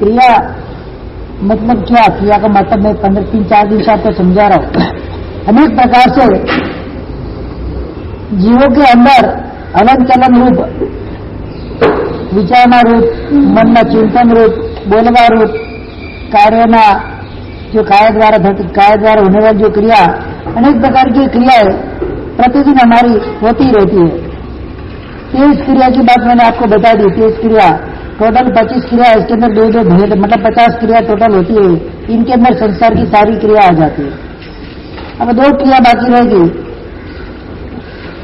क्रिया मतलब क्या? क्रिया का मतलब मैं 3-4 दिन से आपको समझा रहा हूं। अनेक प्रकार से जीवों के अंदर अलग चलन रूप, विचारणा रूप, मन न चिंतन रूप, बोलवा रूप, कार्यना जो काय द्वारा होने वाली जो क्रिया, अनेक प्रकार की क्रियाएं प्रतिदिन हमारी होती रहती है। 23 क्रिया की बात मैंने आपको बता दी। 23 क्रिया टोटल 25 क्रिया, इसके अंदर 2-2 भेद मतलब 50 क्रिया टोटल होती है। इनके अंदर संसार की सारी क्रिया आ जाती है। अब 2 क्रिया बाकी रहेगी।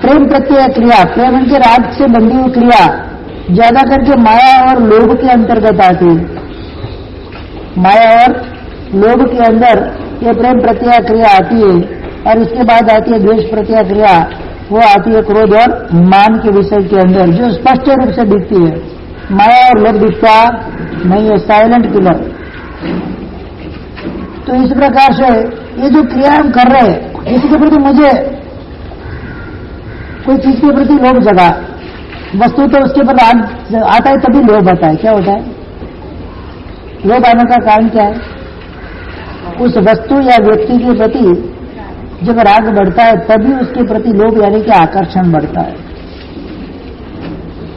प्रेम प्रत्यय क्रिया, प्रेम के राग से बंधी हुई क्रिया ज्यादा करके माया और लोभ के अंतर्गत आती है। माया और लोभ के अंदर ये प्रेम प्रत्यय क्रिया आती है। और इसके बाद आती है द्वेष प्रत्यय क्रिया, वो आती है क्रोध और मान के विषय के अंदर, जो स्पष्ट रूप से दिखती है। माया और लोभ दिखता नहीं है, साइलेंट किलर। तो इस प्रकार से ये जो क्रिया हम कर रहे हैं, इसके प्रति मुझे कोई चीज के प्रति लोभ जगा, वस्तु तो उसके पर आता है तभी लोभ आता है। क्या होता है लोभ आने का कारण? क्या है? उस वस्तु या व्यक्ति के प्रति जब राग बढ़ता है तभी उसके प्रति लोभ यानी कि आकर्षण बढ़ता है।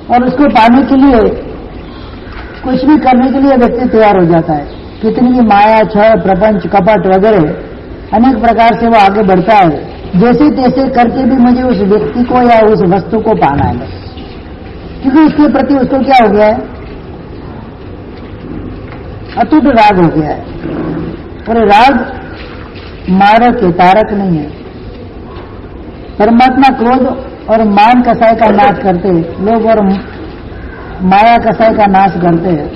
और उसको पाने के लिए, कुछ भी करने के लिए व्यक्ति तैयार हो जाता है। कितनी भी माया, छल, प्रपंच, कपट वगैरह अनेक प्रकार से वो आगे बढ़ता है। जैसे तैसे करके भी मुझे उस व्यक्ति को या उस वस्तु को पाना है, क्योंकि उसके प्रति उसको क्या हो गया है? अटूट राग हो गया है। और राग मारक है, तारक नहीं है। परमात्मा क्रोध और मान कसाय का नाश करते, लोभ और माया कसाय का नाश करते हैं।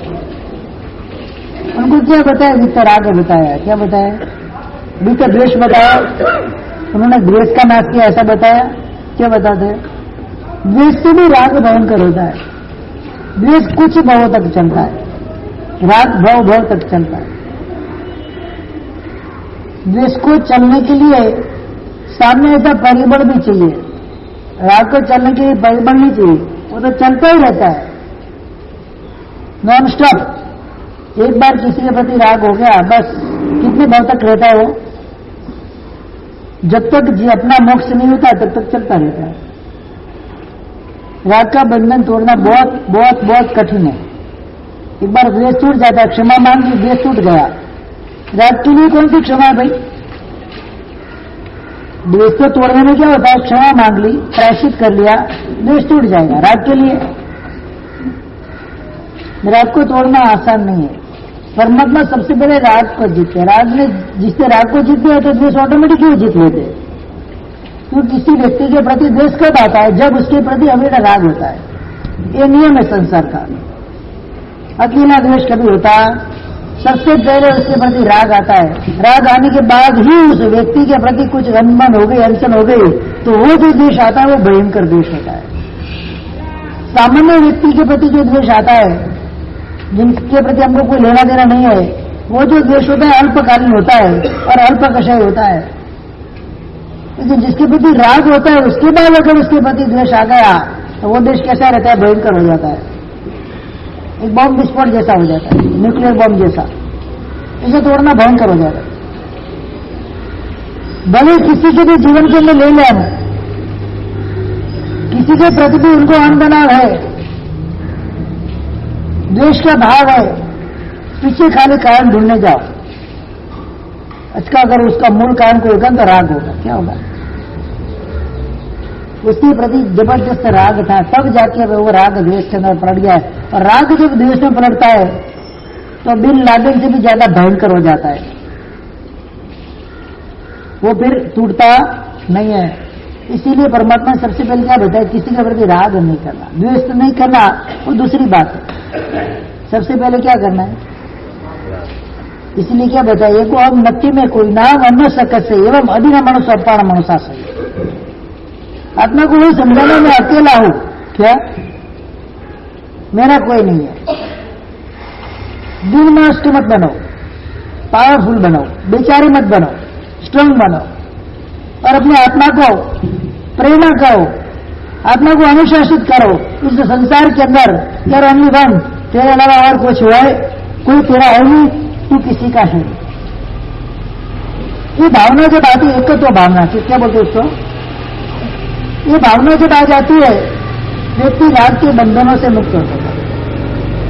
उनको क्या बताया? जितना राग बताया। क्या बताया? बीता द्वेष बताया, उन्होंने द्वेष का नाश किया ऐसा बताया। क्या बताते? द्वेष से भी राग भयंकर होता है। द्वेष कुछ भाव तक चलता है, राग भाव तक चलता है। द्वेष को चलने के लिए सामने ऐसा परिबल भी चाहिए। राग को चलने के लिए परिबल नहीं चाहिए, वो तो चलता ही रहता है नॉन स्टॉप। एक बार किसी के प्रति राग हो गया, बस कितने भाव तक रहता है वो? जब तक अपना मोक्ष नहीं होता तब तक चलता रहता है। राग का बंधन तोड़ना बहुत बहुत बहुत कठिन है। एक बार द्वेष टूट जाता है, क्षमा मांग ली, द्वेष टूट गया। राग के लिए कौन सी क्षमा है भाई? द्वेष को तोड़ने में क्या होता है? क्षमा मांग ली, प्रायश्चित कर लिया, द्वेष टूट जाएगा। राग के लिए राग को तोड़ना आसान नहीं है। परमात्मा सबसे पहले राग को जीतते। राग ने जिससे राग को जीत लिया तो द्वेष ऑटोमेटिक क्यों जीत लेते? क्योंकि किसी व्यक्ति के प्रति द्वेष कब आता है? जब उसके प्रति अविरत राग होता है। ये नियम है संसार का। अकेला द्वेष कभी होता, सबसे पहले उसके प्रति राग आता है। राग आने के बाद ही उस व्यक्ति के प्रति कुछ अनबन हो गई, अड़चन हो गई, तो वो जो द्वेष आता है वो भयंकर द्वेष होता है। सामान्य व्यक्ति के प्रति जो द्वेष आता है, जिनके प्रति हमको कोई लेना देना नहीं है, वो जो द्वेष होता है अल्पकालीन होता है और अल्पकषय होता है। लेकिन जिसके प्रति राग होता है उसके बाद अगर उसके प्रति द्वेष आ गया तो वो द्वेष कैसा रहता है? भयंकर हो जाता है। एक बम विस्फोट जैसा हो जाता है, न्यूक्लियर बम जैसा। इसे तोड़ना भयंकर हो जाता है। भले किसी के भी जीवन के अंदर ले लें हम, किसी के प्रति भी उनको अनबनाव है, द्वेष का भाव है, पीछे खाली कारण ढूंढने जाओ। अच्छा, अगर उसका मूल कारण कोई होगा तो राग होगा। क्या होगा? उसके प्रति जबरदस्त राग था, तब जाके वो राग द्वेष के अंदर पलट गया है। और राग जब द्वेष में पलटता है तो बिन लादेन से भी ज्यादा भयंकर हो जाता है। वो फिर टूटता नहीं है। इसीलिए परमात्मा सबसे पहले क्या बताया? किसी के प्रति राग नहीं करना, द्वेष नहीं करना, वो दूसरी बात है। सबसे पहले क्या करना है? इसलिए क्या बताया? को अब नक्की में कोई नाम अन्न सकत से एवं अधिन मनुष्य अपाण मनुषा से। आत्मा को वही समझाना मैं अकेला हूं। क्या? मेरा कोई नहीं है। दिल में अष्ट मत बनो, पावरफुल बनो, बेचारे मत बनो, स्ट्रांग बनो और अपने आत्मा को प्रेरणा करो, आत्मा को अनुशासित करो। इस संसार के अंदर यार ओनली वन, तेरे अलावा और कुछ हुआ है? कोई तेरा है नहीं, तू किसी का है। ये भावना जब आती है, एकत्व भावना, क्या बोलते उसको, ये भावना जब आ जाती है, व्यक्ति राग के बंधनों से मुक्त होता है।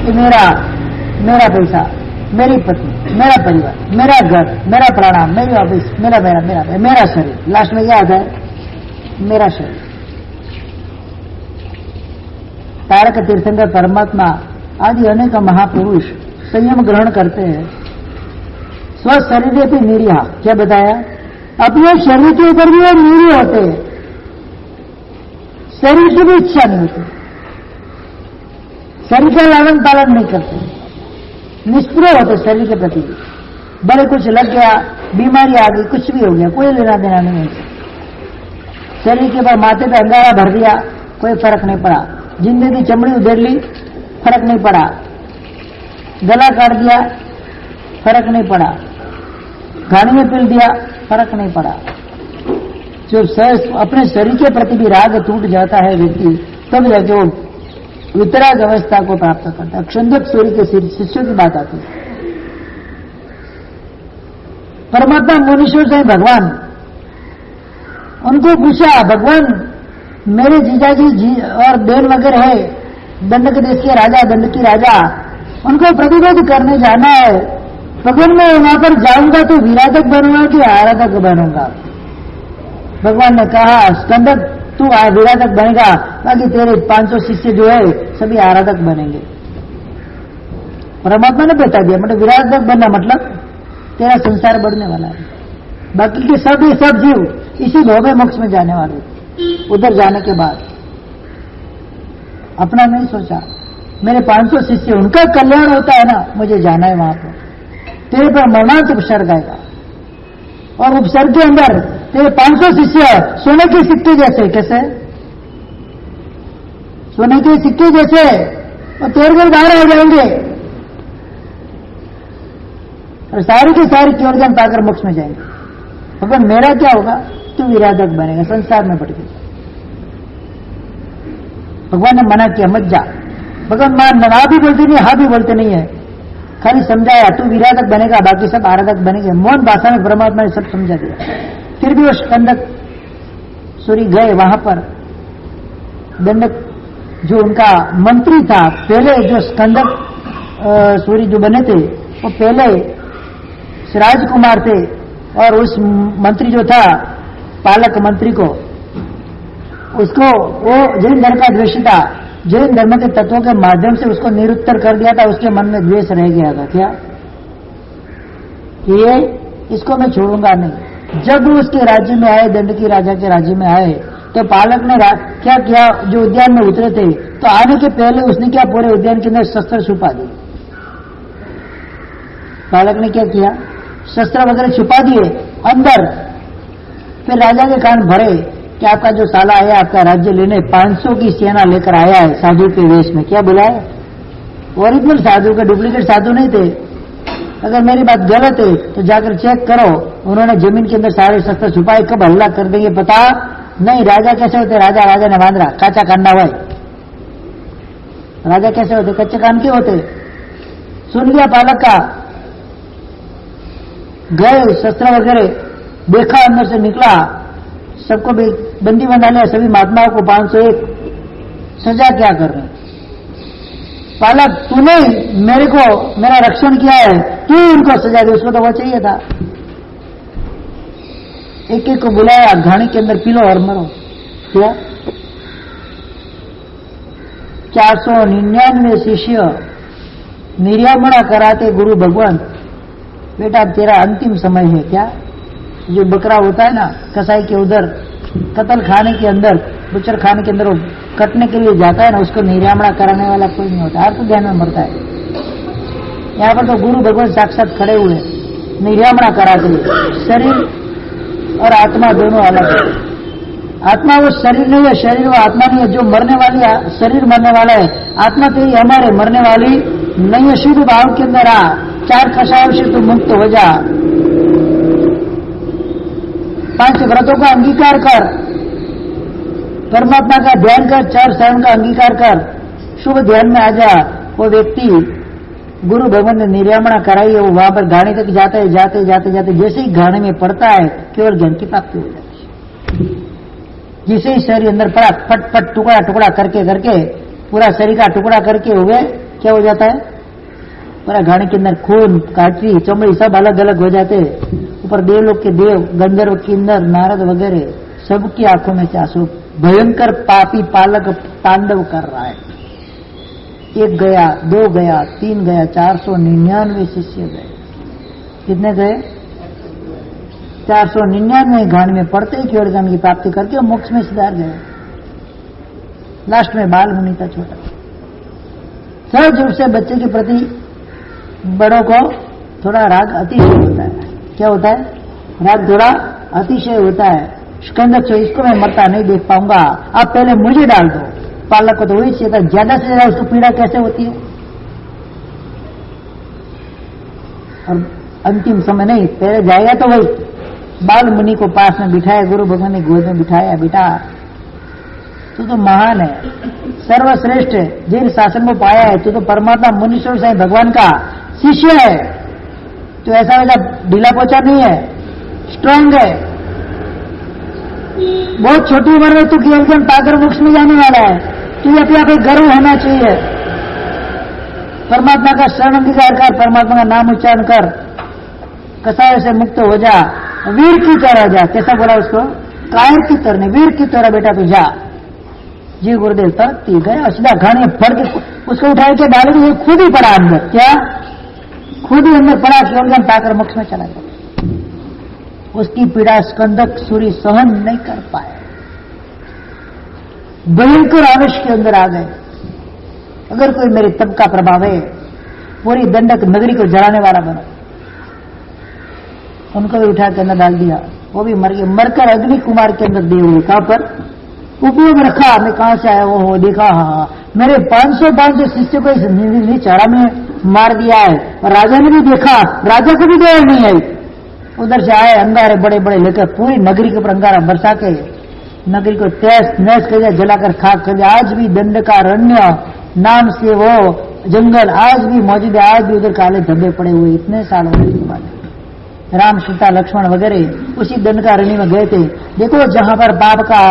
ये मेरा पैसा, मेरी पत्नी, मेरा परिवार, मेरा घर, मेरा प्राणायाम, मेरी ऑफिस, मेरा शरीर, लास्ट में क्या आता है, मेरा शरीर। तारक तीर्थंकर परमात्मा आदि अनेक महापुरुष संयम ग्रहण करते हैं। स्व शरीर भी निरीह, क्या बताया, अपने शरीर के ऊपर भी वो निरीह होते हैं, शरीर की भी इच्छा नहीं होती, शरीर का लालन पालन नहीं करते, निष्प्रिय होते शरीर के प्रति। बड़े कुछ लग गया, बीमारी आ गई, कुछ भी हो गया, कोई लेना देना नहीं है। शरीर के ऊपर माथे पे अंगारा भर दिया, कोई फर्क नहीं पड़ा। जिंदगी चमड़ी उधेड़ ली, फर्क नहीं पड़ा। गला काट दिया, फर्क नहीं पड़ा। घानी में पिल दिया, फर्क नहीं पड़ा। जो अपने शरीर के प्रति भी राग टूट जाता है व्यक्ति, तब जाके वो वितराग अवस्था को प्राप्त करता है। क्षुंदक सूर्य के शिष्यों की बात आती है। परमात्मा मुनीश्वर से भगवान, उनको पूछा, भगवान मेरे जीजाजी जी और बहन वगैरह है, दंडक देश के राजा, दंड की राजा, उनको प्रतिरोध करने जाना है। भगवान मैं वहां पर जाऊंगा तो विराधक बनूंगा कि आराधक बनूंगा? भगवान ने कहा, स्कंदक तू विराधक बनेगा, बाकी तेरे 500 शिष्य जो है सभी आराधक बनेंगे। परमात्मा ने बता दिया, मतलब विराधक बनना मतलब तेरा संसार बढ़ने वाला है, बाकी के सब जीव इसी भव में मोक्ष में जाने वाले। उधर जाने के बाद अपना नहीं सोचा, मेरे 500 शिष्य, उनका कल्याण होता है ना, मुझे जाना है वहां पर। तेरे पर मरणांत उपसर्ग आएगा, और उपसर्ग के अंदर तेरे 500 शिष्य सोने के सिक्के जैसे, कैसे सोने के सिक्के जैसे, और तेरे को बाहर आ जाएंगे और सारी की सारी केवल ज्ञान पाकर मोक्ष में जाएंगे। भगवान मेरा क्या होगा? तू विराधक बनेगा, संसार में बढ़ गया। भगवान ने मना किया, मत जा। भगवान ना भी बोलते नहीं, हाँ भी बोलते नहीं है, खाली समझाया, तू विराधक बनेगा, बाकी सब आराधक बनेंगे। मौन भाषा में परमात्मा ने सब समझा दिया। फिर भी वो स्कंदक सूरी गए वहां पर। दंडक जो उनका मंत्री था, पहले जो स्कंदक सूरी जो बने थे, वो पहले राजकुमार थे, और उस मंत्री जो था, पालक मंत्री को, उसको वो जैन धर्म का द्वेषी था, जैन धर्म के तत्वों के माध्यम से उसको निरुत्तर कर दिया था। उसके मन में द्वेष रह गया था, क्या ये इसको मैं छोड़ूंगा नहीं। जब उसके राज्य में आए, दंड की राजा के राज्य में आए, तो पालक ने क्या किया, जो उद्यान में उतरे थे, तो आने के पहले उसने क्या, पूरे उद्यान के अंदर शस्त्र छुपा दिए। पालक ने क्या किया, शस्त्र वगैरह छुपा दिए अंदर। फिर राजा के कान भरे कि आपका जो साला आया आपका राज्य लेने, 500 की सेना लेकर आया है साधु के वेश में। क्या बोला है? ओरिजिनल साधु के, डुप्लीकेट साधु नहीं थे। अगर मेरी बात गलत है तो जाकर चेक करो। उन्होंने जमीन के अंदर सारे शस्त्र छुपाए, कब हल्ला कर देंगे पता नहीं। राजा कैसे होते? राजा ने बांध रहा, काचा कांडा हुआ। राजा कैसे होते? कच्चे कान के होते। सुन लिया पालक का, गए शस्त्र वगैरह देखा, अंदर से निकला, सबको बंदी बना लिया, सभी महात्माओं को 501। सजा क्या कर रहे? पालक तूने मेरे को मेरा रक्षण किया है, क्यों उनको सजा दी? उसको तो वो चाहिए था। एक एक को बुलाया, घाणी के अंदर पी लो और मरो। क्या 499 शिष्य निर्यामणा कराते गुरु भगवान, बेटा तेरा अंतिम समय है। क्या जो बकरा होता है ना कसाई के उधर, कत्ल खाने के अंदर, बुचर खाने के अंदर वो कटने के लिए जाता है ना, उसको निर्यामणा कराने वाला कोई नहीं होता, हर तो ध्यान में मरता है। यहाँ पर तो गुरु भगवान साक्षात खड़े हुए, निर्यामणा कराते। शरीर और आत्मा दोनों अलग है। आत्मा वो शरीर नहीं है, शरीर वो आत्मा नहीं है। जो मरने वाली शरीर मरने वाला है, आत्मा तो ये हमारे मरने वाली नहीं है। शुद्ध भाव के अंदर आ, 4 कषायों से तू मुक्त हो जा, 5 व्रतों का अंगीकार कर, परमात्मा का ध्यान कर, 4 शरण का अंगीकार कर, शुभ ध्यान में आ जा। वो व्यक्ति गुरु भगवान ने निर्यामणा कराई है, वो वहां पर घाणी तक जाते जाते जाते जाते जैसे ही घाणी में पड़ता है केवल ज्ञान की प्राप्ति हो जाती है। जिसे ही शरीर अंदर पड़ा फट फट टुकड़ा टुकड़ा करके करके पूरा शरीर का टुकड़ा करके हुए क्या हो जाता है, पूरा घाणी के अंदर खून काटरी चमड़ी सब अलग अलग हो जाते। ऊपर देवलोक के देव गंधर्व किन्नर नारद वगैरह सबकी आंखों में से आंसू, भयंकर पापी पालक तांडव कर रहा है। 1 गया, 2 गया, 3 गया, 499 शिष्य गए। कितने गए? 499 घाण में पड़ते ही केवल ज्ञान की प्राप्ति करके मोक्ष में सुधार गए। लास्ट में बाल मुनि था छोटा। सहज रूप से बच्चे के प्रति बड़ों को थोड़ा राग अतिशय होता है। क्या होता है? राग थोड़ा अतिशय होता है। स्कंदक से इसको मैं मरता नहीं देख पाऊंगा, आप पहले मुझे डाल दो। पालक को तो वही चाहिए था, ज्यादा से ज्यादा उसको पीड़ा कैसे होती है। और अंतिम समय नहीं, पहले जाएगा तो वही बाल मुनि को पास में बिठाया, गुरु भगवान ने गोद में बिठाया, बेटा तो महान है, सर्वश्रेष्ठ है, जिन शासन को पाया है, तो परमात्मा मुनीश्वर से भगवान का शिष्य है, तो ऐसा वैसा ढीला पोचा नहीं है, स्ट्रांग है। बहुत छोटी उम्र में तू केवल ज्ञान पाकर मोक्ष में जाने वाला है, तू अपने आप गर्व होना चाहिए। परमात्मा का शरण अंगीकार कर, परमात्मा का नाम उच्चारण कर, कसाय से मुक्त हो जा, वीर की तरह जा। कैसा बोला उसको? कायर की तरह, वीर की तरह बेटा तू जा। जी गुरुदेव तरती गए, सीधा घाने फड़ के उसको उठाए के डाले, वो खुद ही पड़ा अंदर। क्या? खुद ही अंदर पड़ा, केवल ज्ञान पाकर मोक्ष में चला गया। उसकी पीड़ा स्कंदक सूरी सहन नहीं कर पाए, भयंकर आवेश के अंदर आ गए। अगर कोई मेरे तप का प्रभाव है, पूरी दंडक नगरी को जलाने वाला बना। उनको भी उठा के अंदर डाल दिया, वो भी मर गए। मरकर अग्नि कुमार के अंदर दिए हुए, कहां पर? उपयोग रखा। मैं कहां से आया? वो देखा, हाँ मेरे 500 शिष्य को इस नीली चारा में मार दिया है। और राजा ने भी देखा, राजा को भी दया नहीं आई। उधर से आए अंगारे बड़े बड़े लेकर पूरी नगरी के ऊपर अंगारा बरसा के नगरी को तहस नहस कर दिया, जलाकर खाक कर दिया। आज भी दंडकारण्य नाम से वो जंगल आज भी मौजूद है, आज भी उधर काले धब्बे पड़े हुए इतने साल होने के बाद। राम सीता लक्ष्मण वगैरह उसी दंडकारण्य में गए थे। देखो जहां पर पाप का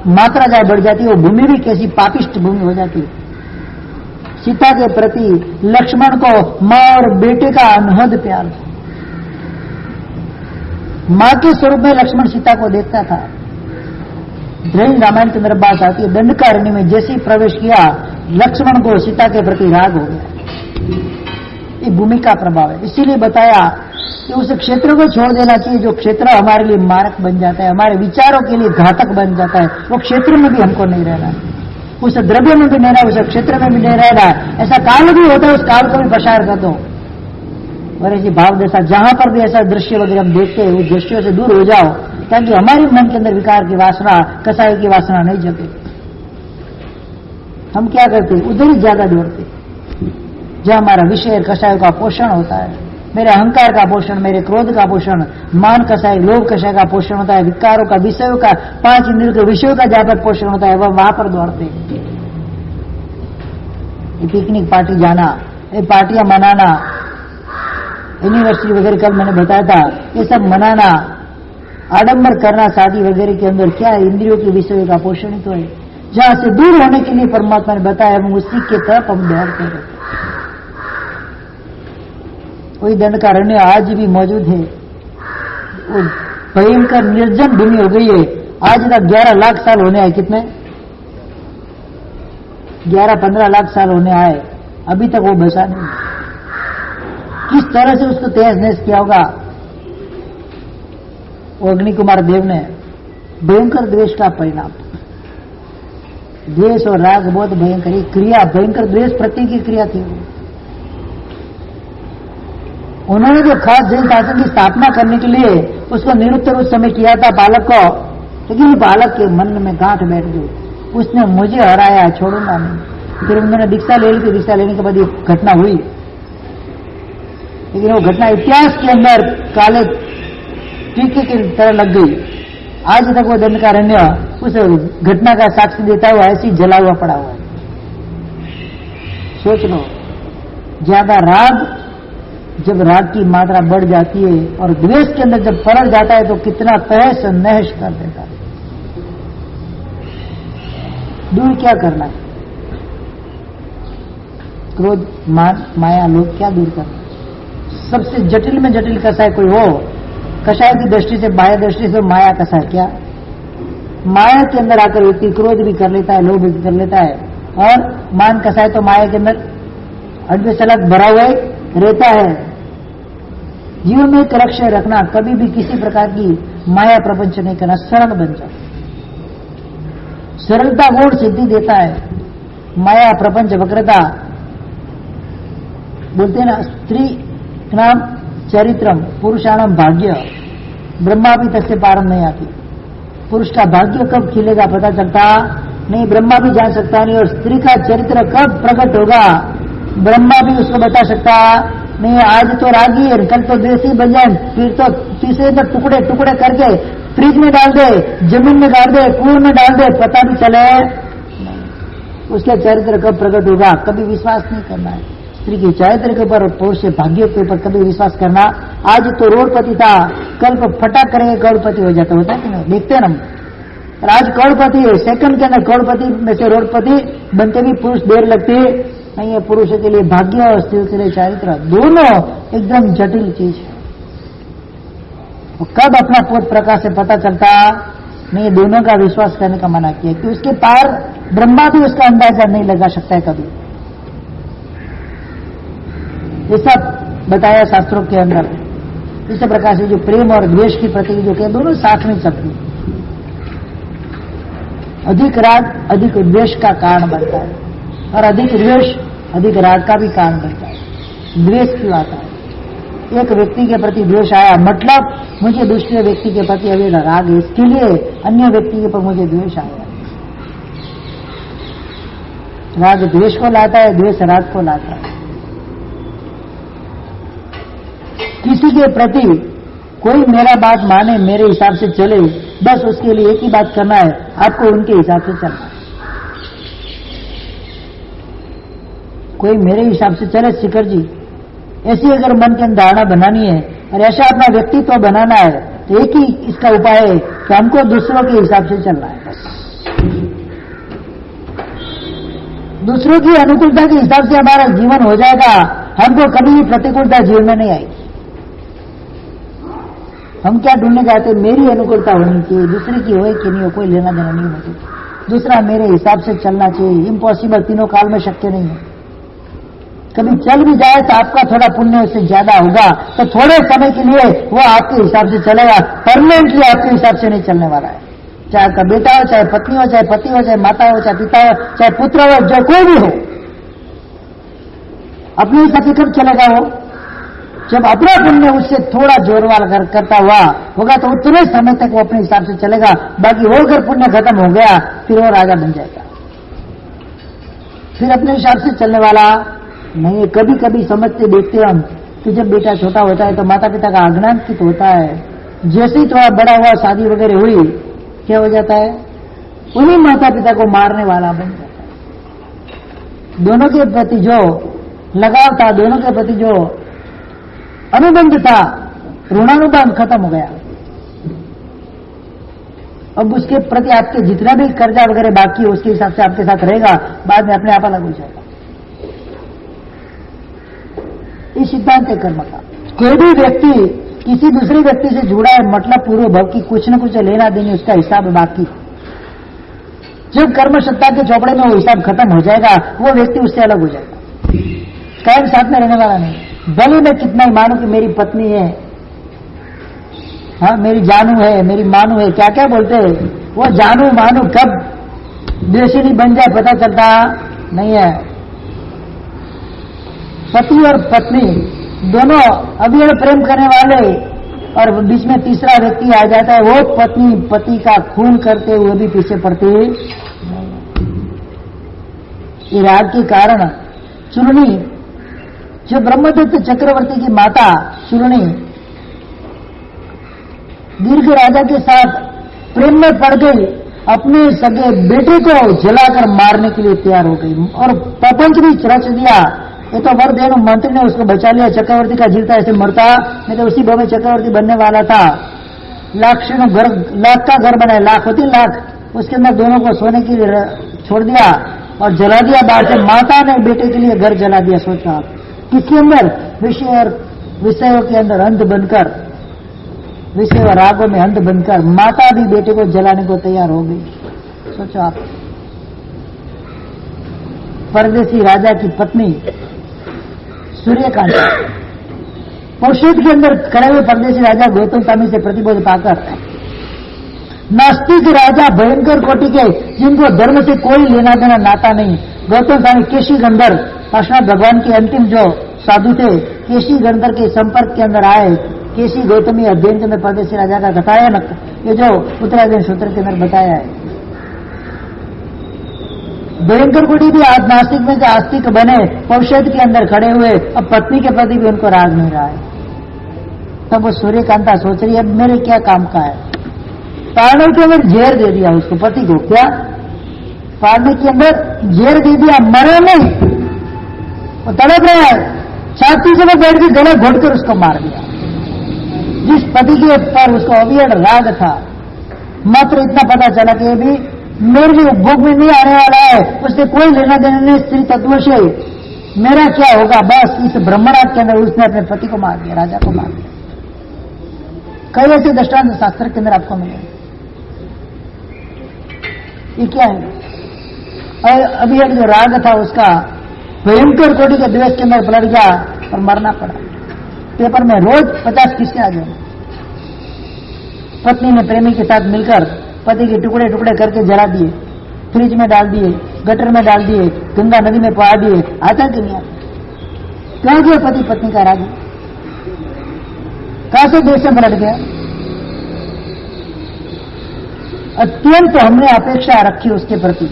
मात्रा जहां बढ़ जाती है, वो भूमि भी कैसी पापिष्ट भूमि हो जाती है। सीता के प्रति लक्ष्मण को मां और बेटे का अनहद प्यार, मां के स्वरूप में लक्ष्मण सीता को देखता था। ध्रुव रामायण के अंदर बात आती है, दंडकारण्य में जैसे ही प्रवेश किया, लक्ष्मण को सीता के प्रति राग हो गया। ये भूमि का प्रभाव है। इसीलिए बताया कि उस क्षेत्र को छोड़ देना चाहिए जो क्षेत्र हमारे लिए मारक बन जाता है, हमारे विचारों के लिए घातक बन जाता है। वो क्षेत्र में भी हमको नहीं रहना, उस द्रव्य में भी नहीं रहना, उस क्षेत्र में भी नहीं रहना। ऐसा काल भी होता है, उस काल को भी प्रसार कर दो। और ऐसी भाव दशा जहां पर भी ऐसा दृश्य वगैरह हम देखते हैं, उस दृश्यों से दूर हो जाओ, ताकि हमारे मन के अंदर विकार की वासना, कसाई की वासना नहीं जगे। हम क्या करते? उधर ही ज्यादा दौड़ते, जहां हमारा विषय कसाय का पोषण होता है, मेरे अहंकार का पोषण, मेरे क्रोध का पोषण, मान कसाई लोभ कसाय का पोषण होता है, विकारों का, विषयों का, 5 इंद्रियों के विषयों का जहां पर पोषण होता है, वह वहां पर दौड़ते। पिकनिक पार्टी जाना, ये पार्टियां मनाना, यूनिवर्सिटी वगैरह कल मैंने बताया था, ये सब मनाना, आडंबर करना शादी वगैरह के अंदर क्या है? इंद्रियों के विषयों का पोषण ही तो है। जहां से दूर होने के लिए परमात्मा ने बताया, हम उसी के तरफ हम दौड़ कर रहे। वही दंडकारण्य आज भी मौजूद है। वो भयंकर निर्जन भूमि हो गई है। आज तक 11 लाख साल होने आए। कितने? 11-15 लाख साल होने आए, अभी तक वो बचा नहीं। किस तरह से उसको तहस नहस किया होगा वो अग्नि कुमार देव ने। भयंकर द्वेष का परिणाम, द्वेष और राग बहुत भयंकर क्रिया, भयंकर द्वेष प्रति की क्रिया थी। उन्होंने जो खास जैन शासन की स्थापना करने के लिए उसको निरुत्तर उस समय किया था बालक को, लेकिन बालक के मन में गांठ बैठ गई, उसने मुझे हराया, छोड़ूंगा नहीं। फिर उन्होंने दीक्षा ले ली थी। दीक्षा लेने के बाद ये घटना हुई, लेकिन वो घटना इतिहास के अंदर काले टीके की तरह लग गई। आज तक वो दंडकारण्य उस घटना का साक्षी देता हुआ ऐसी जला हुआ पड़ा हुआ है। सोच लो, ज्यादा राग, जब राग की मात्रा बढ़ जाती है और द्वेष के अंदर जब पलट जाता है तो कितना तहस नहस कर देता है। दूर क्या करना है? क्रोध, मान, माया, लोभ क्या दूर करना है? सबसे जटिल में जटिल कषाय कोई हो, कषाय की दृष्टि से, बाह्य दृष्टि से माया कषाय क्या? माया के अंदर आकर व्यक्ति क्रोध भी कर लेता है, लोभ भी कर लेता है, और मान कषाय तो माया के अंदर अड्डसलक भरा हुआ रहता है। जीवन में एक लक्ष्य रखना, कभी भी किसी प्रकार की माया प्रपंच नहीं करना, सरल बन जाओ। सरलता गुण सिद्धि देता है। माया प्रपंच वक्रता बोलते हैं ना, स्त्री नाम चरित्रम पुरुषाणाम भाग्य ब्रह्मा भी तस्य पारम नहीं आती। पुरुष का भाग्य कब खिलेगा पता चलता नहीं, ब्रह्मा भी जान सकता नहीं, और स्त्री का चरित्र कब प्रकट होगा ब्रह्मा भी उसको बता सकता नहीं। आज तो रागी है, कल तो द्वेषी बन जाए, फिर तो तीसरे दिन टुकड़े टुकड़े करके फ्रिज में डाल दे, जमीन में डाल दे, कुएं में डाल दे, पता भी चले उसके चरित्र कब प्रकट होगा। कभी विश्वास नहीं करना है स्त्री के चरित्र के ऊपर, पुरुष के भाग्य के ऊपर कभी विश्वास करना। आज तो रोडपति था, कल को फटाक करेंगे करोड़पति हो जाता, होता है कि नहीं? देखते हैं ना, आज करोड़पति है, सेकंड के अंदर करोड़पति में से रोडपति बनते भी पुरुष देर लगती नहीं है। पुरुष के लिए भाग्य और स्त्री के लिए चरित्र दोनों एकदम जटिल चीज है। कब अपना पोत प्रकाश से पता चलता नहीं, दोनों का विश्वास करने का मना किया कि उसके पार ब्रह्मा भी उसका अंदाजा नहीं लगा सकता है कभी। ये सब बताया शास्त्रों के अंदर। इस प्रकार से जो प्रेम और द्वेष की प्रति जो के दोनों साथ में चलती, अधिक राग अधिक द्वेष का कारण बनता है, और अधिक द्वेष अधिक राग का भी कारण बनता है। द्वेष क्यों आता है? एक व्यक्ति के प्रति द्वेष आया मतलब मुझे दूसरे व्यक्ति के प्रति अभी राग है, इसके लिए अन्य व्यक्ति के पर मुझे द्वेष आया। राग द्वेष को लाता है, द्वेष राग को लाता है। किसी के प्रति कोई मेरा बात माने, मेरे हिसाब से चले, बस उसके लिए एक ही बात करना है, आपको उनके हिसाब से चलना है। कोई मेरे हिसाब से चले, शिखर जी, ऐसी अगर मन के अंदर धारणा बनानी है और ऐसा अपना व्यक्तित्व बनाना है तो एक ही इसका उपाय है कि हमको दूसरों के हिसाब से चलना है। बस दूसरों की अनुकूलता के हिसाब से हमारा जीवन हो जाएगा, हमको कभी भी प्रतिकूलता जीवन में नहीं आएगी। हम क्या ढूंढने जाते, मेरी अनुकूलता होनी चाहिए, दूसरे की हो कि नहीं हो कोई लेना देना नहीं होती, दूसरा मेरे हिसाब से चलना चाहिए। इम्पॉसिबल, तीनों काल में शक्य नहीं है। कभी चल भी जाए तो आपका थोड़ा पुण्य उससे ज्यादा होगा, तो थोड़े समय के लिए वो आपके हिसाब से चलेगा, परमानेंटली आपके हिसाब से नहीं चलने वाला है। चाहे आपका बेटा हो, चाहे पत्नी हो, चाहे पति हो, चाहे माता हो, चाहे पिता हो, चाहे पुत्र हो, जो कोई भी हो, अपने हिसाब से कब चलेगा वो? जब अपना पुण्य उससे थोड़ा जोरवार करता हुआ होगा तो उतने समय तक वो अपने हिसाब से चलेगा। बाकी वो अगर पुण्य खत्म हो गया फिर वो राजा बन जाएगा, फिर अपने हिसाब से चलने वाला नहीं। कभी कभी समझते देखते हम कि जब बेटा छोटा होता है तो माता पिता का अज्ञानकृत होता है, जैसे ही थोड़ा बड़ा हुआ, शादी वगैरह हुई, क्या हो जाता है, उन्हीं माता पिता को मारने वाला बन जाता है। दोनों के प्रति जो लगाव था, दोनों के प्रति जो अनुबंध था, ऋणानुबंध खत्म हो गया। अब उसके प्रति आपके जितना भी कर्जा वगैरह बाकी है उसके हिसाब से आपके साथ रहेगा, बाद में अपने आप अलग हो जाएगा। इस सिद्धांत है कर्म का। कोई भी व्यक्ति किसी दूसरे व्यक्ति से जुड़ा है, मतलब पूर्व भव की कुछ न कुछ लेना देनी, उसका हिसाब बाकी। जब कर्म सत्ता के चौपड़े में वो हिसाब खत्म हो जाएगा, वो व्यक्ति उससे अलग हो जाएगा, कायम साथ में रहने वाला नहीं। भले मैं कितना ही मानू कि मेरी पत्नी है, हाँ मेरी जानू है, मेरी मानू है, क्या क्या बोलते हैं, वो जानू मानू कब द्वेषिनी बन जाए पता चलता नहीं है। पति और पत्नी दोनों अभी प्रेम करने वाले, और बीच में तीसरा व्यक्ति आ जाता है, वो पत्नी पति का खून करते हुए भी पीछे पड़ती है। ये राग के कारण चूर्णी, जो ब्रह्मदत्त चक्रवर्ती की माता चूर्णी दीर्घ राजा के साथ प्रेम में पड़ गई, अपने सगे बेटे को जलाकर मारने के लिए तैयार हो गई और प्रपंच भी रच दिया ये तो वर देव मंत्री ने उसको बचा लिया, चक्रवर्ती का जीता ऐसे मरता, नहीं तो उसी भाव में चक्रवर्ती बनने वाला था। लाख का घर बनाया, लाख होती लाख, उसके अंदर दोनों को सोने के लिए छोड़ दिया और जला दिया। बाहर से माता ने बेटे के लिए घर जला दिया। सोचा आप किसके अंदर? विषय और विषयों के अंदर अंध बनकर, विषय और रागों में अंध बनकर माता भी बेटे को जलाने को तैयार हो गई। सोचो आप, परदेसी राजा की पत्नी सूर्यकांता, पौषेद के अंदर खड़े हुए परदेसी राजा गौतम स्वामी से प्रतिबोध पाकर, नास्तिक राजा भयंकर कोटि के जिनको धर्म से कोई लेना देना नाता नहीं, गौतम स्वामी केशी गंधर कृष्ण भगवान के अंतिम जो साधु थे, केशी गंधर के संपर्क के अंदर आए। केशी गौतमी अध्ययन के अंदर परदेसी राजा का कथा है, ये जो उत्तरायण सूत्र के अंदर बताया है। भयंकर कोटि भी आज नास्तिक में से आस्तिक बने, पौषेद के अंदर खड़े हुए, अब पत्नी के प्रति भी उनको राग नहीं रहा है। तब वो सूर्यकांता सोच रही है अब मेरे क्या काम का है। पारने के अंदर जहर दे दिया उसको, पति को। क्या? पारने के अंदर जहर दे दिया, मरे नहीं, वो तड़प रहा है, छाती से वो बैठ के गला घोटकर उसको मार दिया। जिस पति के ऊपर उसको अवियड राग था, मात्र इतना पता चला कि भी मेरे लिए भोग में नहीं आने वाला है, उससे कोई लेना देना नहीं स्त्री तत्व से, मेरा क्या होगा। बस इस ब्रह्मराज के अंदर उसने अपने पति को मार दिया, राजा को मार दिया। कई ऐसे दृष्टांत शास्त्र के अंदर आपको मिलेंगे। ये क्या है? और अभी जो राग था उसका भयंकर कोटि के द्वेष के अंदर पलट गया और मरना पड़ा। पेपर में रोज 50 किस्से आ गए। पत्नी ने प्रेमी के साथ मिलकर पति के टुकड़े टुकड़े करके जला दिए, फ्रिज में डाल दिए, गटर में डाल दिए, गंगा नदी में पहुंचा दिए। आता कि नहीं आता? कहां गया पति पत्नी का राग? कहां से देश में पलट गया? अत्यंत हमने अपेक्षा रखी उसके प्रति,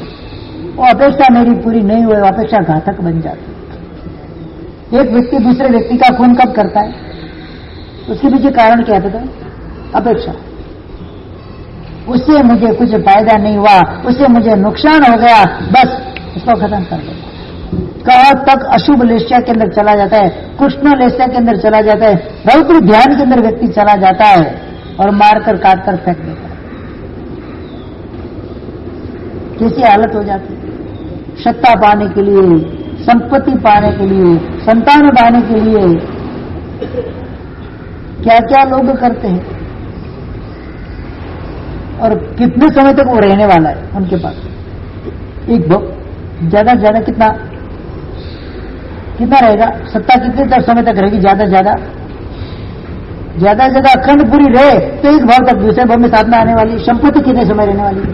वो अपेक्षा मेरी पूरी नहीं हुई, अपेक्षा घातक बन जाती। एक व्यक्ति दूसरे व्यक्ति का खून कब करता है? उसके पीछे कारण क्या है? अपेक्षा। उससे मुझे कुछ फायदा नहीं हुआ, उससे मुझे नुकसान हो गया, बस उसको खत्म कर दो। कहां तक अशुभ लेस्या के अंदर चला जाता है, कृष्ण लेस्या के अंदर चला जाता है, रौद्र ध्यान के अंदर व्यक्ति चला जाता है और मारकर काटकर फेंक देता है। कैसी हालत हो जाती है? सत्ता पाने के लिए, संपत्ति पाने के लिए, संतान पाने के लिए क्या क्या लोग करते हैं और कितने समय तक वो रहने वाला है उनके पास। एक ज्यादा से ज्यादा कितना रहेगा? सत्ता कितने तक समय तक रहेगी? ज्यादा से ज्यादा अखंड पूरी रहे तो एक भाव तक, दूसरे भाव में साथ में आने वाली। संपत्ति कितने समय रहने वाली है?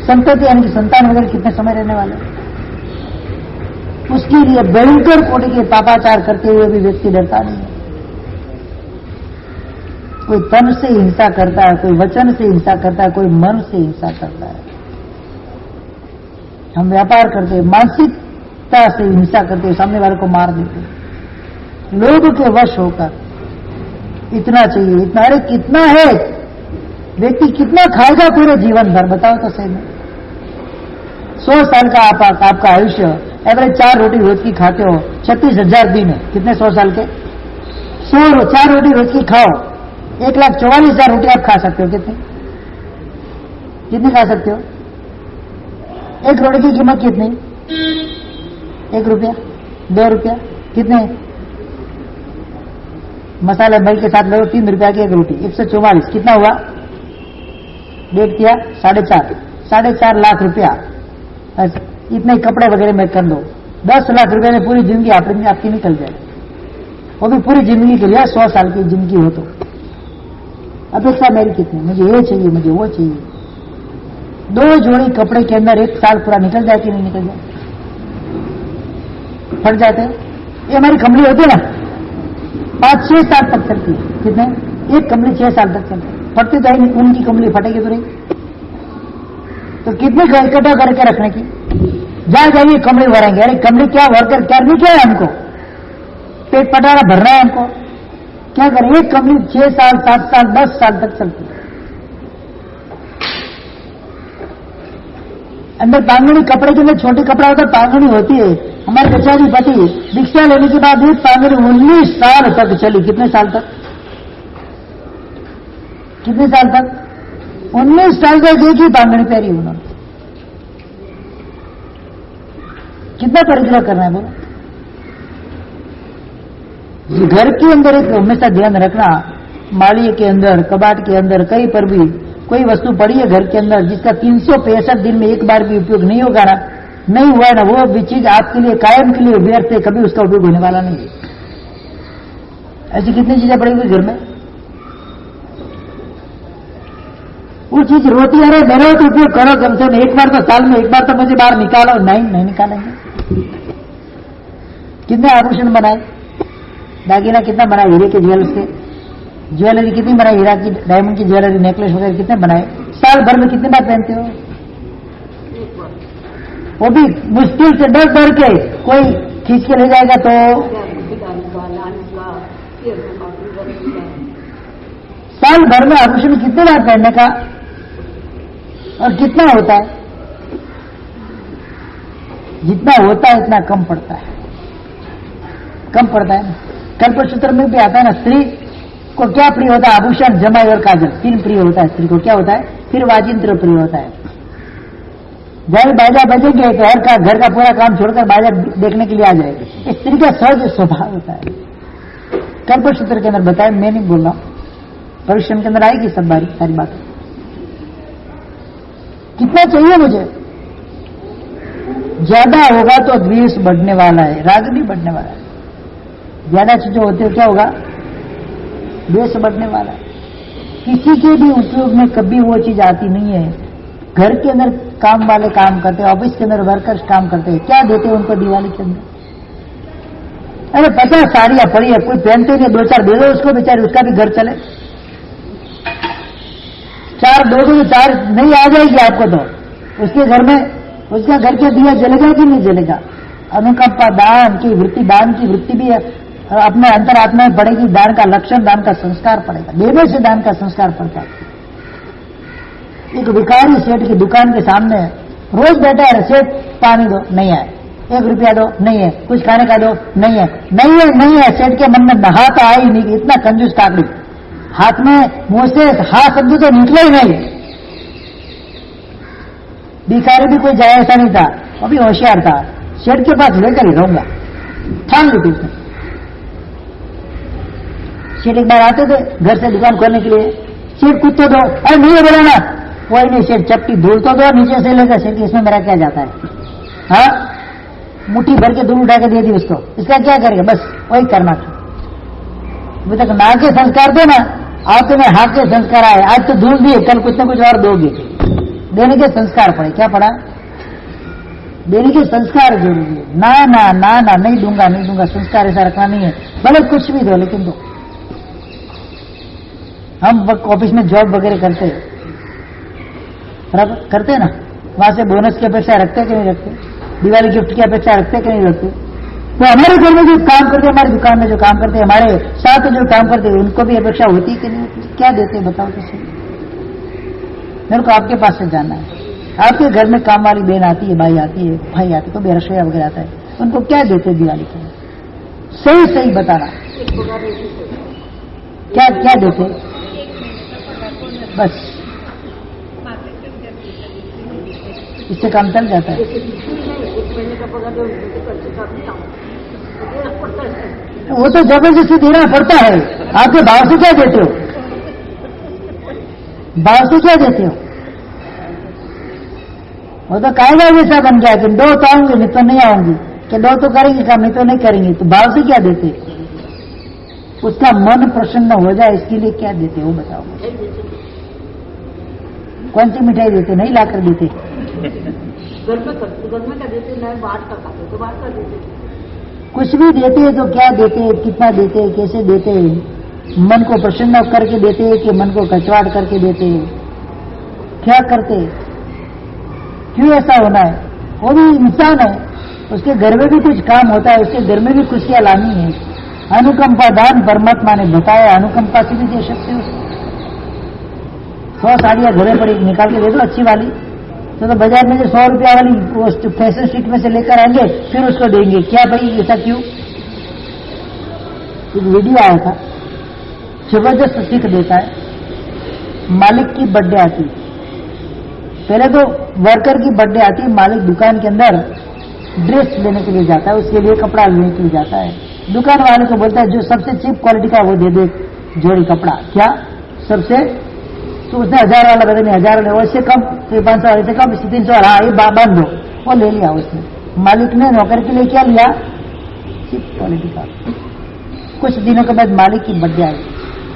संपत्ति यानी कि संतान वगैरह कितने समय रहने वाले? उसके लिए भयंकर कोटि के पापाचार करते हुए भी व्यक्ति डरता नहीं है। कोई तन से हिंसा करता है, कोई वचन से हिंसा करता है, कोई मन से हिंसा करता है। हम व्यापार करते हैं, मानसिकता से हिंसा करते हैं, सामने वाले को मार देते हैं, लोभ के वश होकर। इतना चाहिए, इतना, अरे कितना है? व्यक्ति कितना खाएगा पूरे जीवन भर? बताओ तो सही में। 100 साल का आपका आयुष्य, एवरेज 4 रोटी रोज की खाते हो, 36,000 दिन है। कितने 100 साल के? 4 रोटी रोज की खाओ, 1,44,000 रोटी आप खा सकते हो। कितनी खा सकते हो? एक रोटी की कीमत कितनी? 1 रुपया, 2 रुपया, कितने? मसाला बल के साथ लगो 3 रुपया की एक रोटी, 144, कितना हुआ? डेट किया 4.5 लाख रुपया। इतने कपड़े वगैरह में कर लो, 10 लाख रुपए में पूरी जिंदगी आपकी निकल जाए। वो भी पूरी जिंदगी के लिए, 100 साल की जिंदगी हो तो। अपेक्षा मेरी कितनी? मुझे ये चाहिए, मुझे वो चाहिए। 2 जोड़ी कपड़े के अंदर 1 साल पूरा निकल जाए कि नहीं निकल जाए? फट जाते हैं। ये हमारी कंपनी होती है ना, 5-6 साल तक चलती है। कितने? एक कंपनी 6 साल तक चलती है। फटती तो है, उनकी कंपनी फटेगी तो नहीं। तो कितनी इकट्ठा करके रखने की? जाइए कंपनी भरेंगे। अरे कंपनी क्या वर्कर करनी क्या है? हमको पेट पटारा भरना है हमको। क्या करें? एक कंपनी 6 साल, 7 साल, 10 साल तक चलती है। अंदर पांगड़ी, कपड़े के अंदर छोटी कपड़ा होता है, पांगड़ी होती है, हमारे बेचारी पति दीक्षा लेने के बाद एक पांगड़ी 19 साल तक चली। कितने साल तक? कितने साल तक? 19 साल तक एक ही पांगड़ी पहरी उन्होंने। कितना परिग्रह करना है बोलो? घर के अंदर एक हमेशा ध्यान रखना, मालिये के अंदर, कबाट के अंदर, कहीं पर भी कोई वस्तु पड़ी है घर के अंदर जिसका 365 दिन में एक बार भी उपयोग नहीं होगा ना, नहीं हुआ ना, वो भी चीज आपके लिए कायम के लिए व्यर्थ है, कभी उसका उपयोग होने वाला नहीं है। ऐसी कितनी चीजें पड़ी हुई घर में, वो चीज रोती है, मेरे तो उपयोग करो कम से कम एक बार तो साल में एक बार तो मुझे बाहर निकालो। नहीं निकालेंगे। कितने आभूषण बनाए, दागिना कितना बनाए, हीरे के ज्वेलर्स के ज्वेलरी कितनी बनाई, हीरा की डायमंड की ज्वेलरी नेकलेस वगैरह कितने बनाए, साल भर में कितनी बार पहनते हो? वो भी मुश्किल से डर के कोई खींच के ले जाएगा तो। साल भर में आभूषण कितने बार पहनने का और कितना होता है? जितना होता है इतना कम पड़ता है, कम पड़ता है ना। कल्पसूत्र में भी आता है ना, स्त्री को क्या प्रिय होता है? आभूषण, जमाई और काजल, 3 प्रिय होता है स्त्री को। क्या होता है? फिर वाजिंत्र प्रिय होता है। जब बाजा बजेंगे तो हर का घर का पूरा काम छोड़कर बाजा देखने के लिए आ जाएगी। स्त्री का सहज स्वभाव होता है। कल्पसूत्र के अंदर बताया, मैं नहीं बोल रहा हूं, परिश्रम के अंदर आएगी सब सारी बातें। कितना चाहिए मुझे? ज्यादा होगा तो द्वेष बढ़ने वाला है, राग भी बढ़ने वाला है। ज्यादा चीजें होती है क्या होगा? द्वेष बढ़ने वाला है। किसी के भी उपयोग में कभी वो चीज आती नहीं है। घर के अंदर काम वाले काम करते हैं, ऑफिस के अंदर वर्कर्स काम करते हैं, क्या देते हैं उनको दिवाली के अंदर? अरे 50 साड़ियां पड़ी है, कोई पहनते नहीं, 2-4 दे दो उसको, बेचारे उसका भी घर चले। 4 दोगे तो 4 नहीं आ जाएगी आपको, तो उसके घर में उसका घर के दिया जलेगा कि नहीं जलेगा? अनुकंपा दान की वृत्ति, दान की वृत्ति भी अपने अंतरात्मा में पड़ेगी। दान का लक्षण, दान का संस्कार पड़ेगा, देने से दान का संस्कार पड़ता है। एक भिखारी सेठ की दुकान के सामने रोज बैठा है, सेठ पानी दो, नहीं है, 1 रुपया दो, नहीं है, कुछ खाने का दो, नहीं है, नहीं है, नहीं है। सेठ के मन में नहा तो आई नहीं, इतना कंजूस काकड़ी, हाथ में मुंह से हा शब्द तो निकले ही नहीं। भिखारी भी कोई जाए ऐसा नहीं था, वो भी होशियार था, सेठ के पास लेकर ही रहूंगा, ठान ली थी उसने। सेठ एक बार आते थे घर से दुकान खोलने के लिए, सेठ कुछ तो दो, अरे नहीं बोला ना, वही नहीं, सेठ चपटी धूल तो दो, नीचे से लेकर सेठ, इसमें मेरा क्या जाता है? हाँ, मुट्ठी भर के धूल उठा के दे दी उसको, इसका क्या करेगा? बस वही करना था। अभी तक ना के संस्कार दो ना, आज तो मैं हाथ के संस्कार आए, आज तो धूल दिए, कल कुछ ना कुछ और दोगे। देने के संस्कार पड़े, क्या पड़ा? देने के संस्कार जरूरी है। ना ना ना ना, नहीं दूंगा, नहीं दूंगा, संस्कार ऐसा रखना नहीं है, भले कुछ भी दो लेकिन दो। हम ऑफिस में जॉब वगैरह करते करते ना, वहां से बोनस की अपेक्षा रखते कि नहीं रखते? दिवाली गिफ्ट की अपेक्षा रखते कि नहीं रखते? तो हमारे घर में जो काम करते, हमारी दुकान में जो काम करते, हमारे साथ जो काम करते, उनको भी अपेक्षा होती कि नहीं होती? क्या देते बताओ तो सही। मेरे को आपके पास से जानना है। आपके घर में काम वाली बहन आती है, भाई आती है, भाई आती है, तो बेरसोया वगैरह आता है, उनको क्या देते दिवाली के? सही सही बताना, क्या क्या देते? बस इससे काम चल जाता है। वो तो जबरदस्ती देना पड़ता है। आपके भाव से क्या देते हो? भाव से क्या देते हो? वो तो कायदा जैसा बन गया कि 2 तो आऊंगी, नहीं तो नहीं आऊंगी, कि 2 तो करेंगे काम, नहीं तो नहीं करेंगे। तो भाव से क्या देते? उसका मन प्रसन्न हो जाए इसके लिए क्या देते हो बताओ? कौन सी मिठाई देते? नहीं लाकर देते। घर में क्या देते? नहीं बाहर का खाते तो बाहर का देते। कुछ भी देते हैं तो क्या देते हैं, कितना देते हैं, कैसे देते हैं? मन को प्रसन्न करके देते हैं कि मन को कचवाट करके देते हैं? क्या करते? क्यों ऐसा होना है? वो भी इंसान है, उसके घर में भी कुछ काम होता है, उसके घर में भी खुशियां लानी है। अनुकंपा दान परमात्मा ने बताया, अनुकंपा से भी दे सकते हो। 100 साड़ियां घरे पड़ी, निकाल के दे दो अच्छी वाली, तो बाजार में जो 100 रुपया वाली वो फैशन स्ट्रीट में से लेकर आएंगे, फिर उसको देंगे। क्या भाई ऐसा क्यों? एक वीडियो आया था, जबरदस्त सीख देता है। मालिक की बर्थडे आती, पहले तो वर्कर की बर्थडे आती, मालिक दुकान के अंदर ड्रेस लेने के लिए जाता है, उसके लिए कपड़ा लेने के लिए जाता है। दुकान वाले को बोलता है जो सबसे चीप क्वालिटी का वो दे दे जोड़ी कपड़ा। क्या सबसे? तो उसने 1000 वाला बता नहीं, 1000 वाला वैसे कम, 500 वाले से कम, 300 वाला, हाँ ये बांध दो, वो ले लिया उसने। मालिक ने नौकर के लिए क्या लिया? चीप क्वालिटी का। कुछ दिनों के बाद मालिक की बर्थडे आई,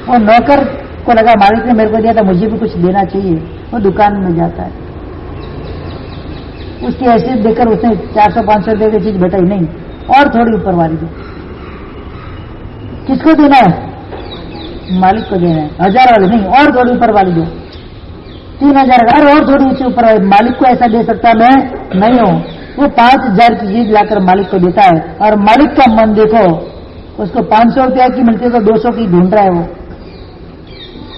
वो नौकर को लगा मालिक ने मेरे को दिया था, मुझे भी कुछ देना चाहिए। वो दुकान में जाता है, उसकी हैसियत देकर उसने 400-500 रुपए की चीज बताई, नहीं और थोड़ी ऊपर वाली दो। किसको देना है? मालिक को देना है। 1000 वाली नहीं, और थोड़ी ऊपर वाली दो। 3000 और थोड़ी ऊंची ऊपर वाली। मालिक को ऐसा दे सकता मैं नहीं हूं। वो 5000 की चीज लाकर मालिक को देता है, और मालिक का मन देखो, उसको 500 रुपया की मिलती है तो 200 की ढूंढ रहा है वो।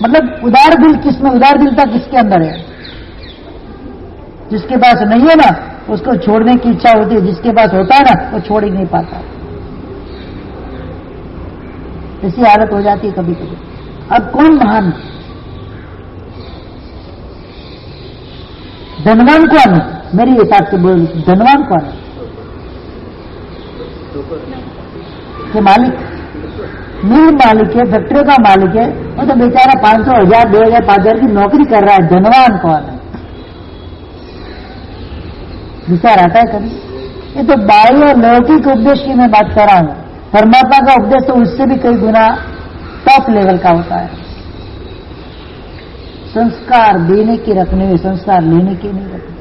मतलब उदार दिल किसमें? उदार दिलता किसके अंदर है? जिसके पास नहीं है ना, उसको छोड़ने की इच्छा होती है, जिसके पास होता है ना, वो छोड़ ही नहीं पाता। ऐसी हालत हो जाती है कभी कभी। अब कौन महान? धनवान कौन है? मेरी हिसाब से बोल, धनवान कौन है? कि मालिक, मिल मालिक है, फैक्ट्री का मालिक है, वो तो बेचारा 500, 1000, 2000, 5000 की नौकरी कर रहा है। धनवान कौन है? विचार आता है कभी? ये तो बाह्य और लौकिक उपदेश की मैं बात कर रहा हूं। परमात्मा का उपदेश तो उससे भी कई गुना टॉप लेवल का होता है। संस्कार देने की रखने में, संस्कार लेने की नहीं रखने।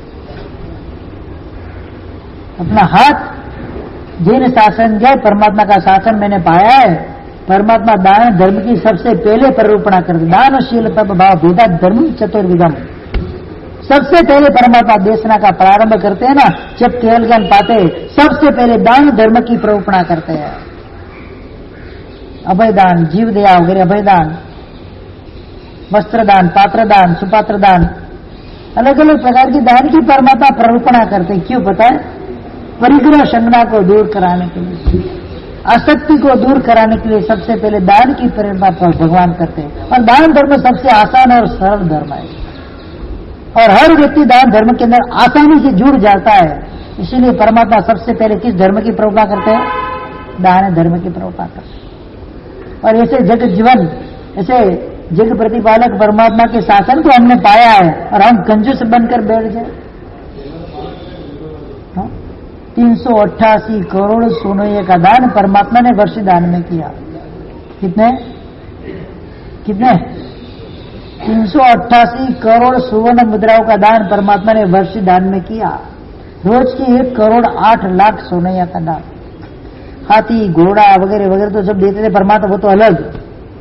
अपना हाथ जिन शासन जय परमात्मा का शासन मैंने पाया है। परमात्मा दान धर्म की सबसे पहले प्ररूपणा करते। दानशील तब भाव भेदा धर्म चतुर्विधम। सबसे पहले परमात्मा देशना का प्रारंभ करते हैं ना, जब केवल ज्ञान पाते, सबसे पहले दान धर्म की प्ररूपणा करते हैं। अभयदान, जीव दया वगैरह, अभयदान, वस्त्रदान, पात्रदान, सुपात्रदान, अलग अलग प्रकार की दान की परमात्मा प्ररूपणा करते हैं। क्यों पता है? परिग्रह शंका को दूर कराने के लिए, आसक्ति को दूर कराने के लिए सबसे पहले दान की प्रेरणा पर भगवान करते हैं। और दान धर्म सबसे आसान और सरल धर्म है, और हर व्यक्ति दान धर्म के अंदर आसानी से जुड़ जाता है। इसीलिए परमात्मा सबसे पहले किस धर्म की प्ररूपणा करते हैं? दान धर्म की प्ररूपणा करते हैं। और ऐसे जग जीवन, ऐसे जग प्रतिपालक परमात्मा के शासन को हमने पाया है, और हम कंजूस बनकर बैठ जाए। 388 करोड़ सोने का दान परमात्मा ने वर्ष दान में किया। कितने? 388 करोड़ सुवर्ण मुद्राओं का दान परमात्मा ने वर्ष दान में किया। रोज की 1 करोड़ 8 लाख सोने का दान। हाथी, घोड़ा वगैरह वगैरह तो सब देते थे परमात्मा, वो तो अलग।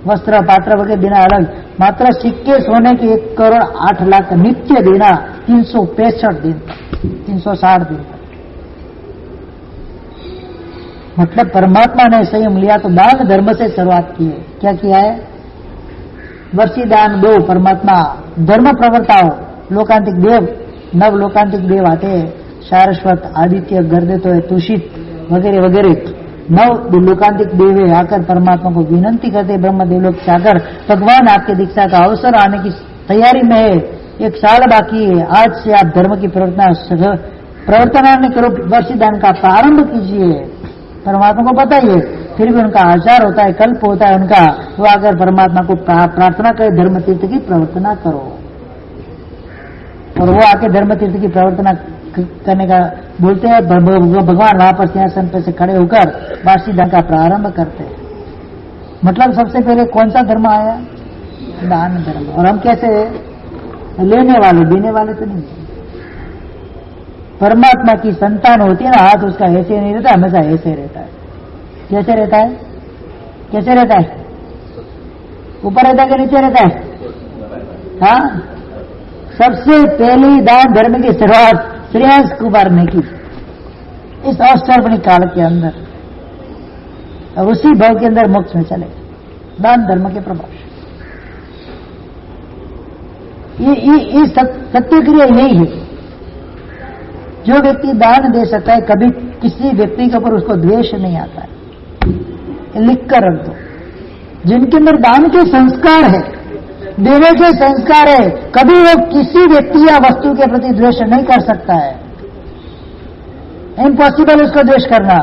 वस्त्र पात्र वगैरह देना अलग। मात्र सिक्के सोने के 1 करोड़ 8 लाख नित्य देना 365 दिन, 360 दिन। मतलब परमात्मा ने संयम लिया तो दान धर्म से शुरुआत की है। क्या किया है? वर्षी दान दो। परमात्मा धर्म प्रवर्ताओ। लोकांतिक देव, नव लोकांतिक देव आते हैं, सारस्वत, आदित्य, गर्दतो, तुषित वगैरह वगैरह। नव लोकांतिक देव आकर परमात्मा को विनंती करते, ब्रह्म देवलोक से आकर भगवान आपके दीक्षा का अवसर आने की तैयारी में है, 1 साल बाकी है, आज से आप धर्म की प्रवर्तना करो, वर्षी दान का प्रारंभ कीजिए। परमात्मा को पता ही है, फिर भी उनका आचार होता है, कल्प होता है उनका। वो अगर परमात्मा को प्रार्थना करे धर्म तीर्थ की प्रवर्तना करो, और वो आके धर्म तीर्थ की प्रवर्तना करने का बोलते हैं। भगवान वहां पर सिंहासन पे से खड़े होकर वार्षिक दान का प्रारंभ करते हैं। मतलब सबसे पहले कौन सा धर्म आया? दान धर्म। और हम कैसे लेने वाले, देने वाले तो नहीं। परमात्मा की संतान होती है ना, हाथ उसका ऐसे नहीं रहता, हमेशा ऐसे रहता है। कैसे रहता है? कैसे रहता है? ऊपर रहता है कि नीचे रहता है? हाँ, सबसे पहली दान धर्म की शुरुआत श्रेयस कुमार ने की इस अवसर्पणी काल के अंदर, और उसी भाव के अंदर मोक्ष में चले दान धर्म के प्रभाव। ये सत्य क्रिया यही है। जो व्यक्ति दान दे सकता है, कभी किसी व्यक्ति के ऊपर उसको द्वेष नहीं आता है। लिख कर रख दो। जिनके अंदर दान के संस्कार है, देने के संस्कार है, कभी वो किसी व्यक्ति या वस्तु के प्रति द्वेष नहीं कर सकता है। इम्पॉसिबल उसको द्वेष करना,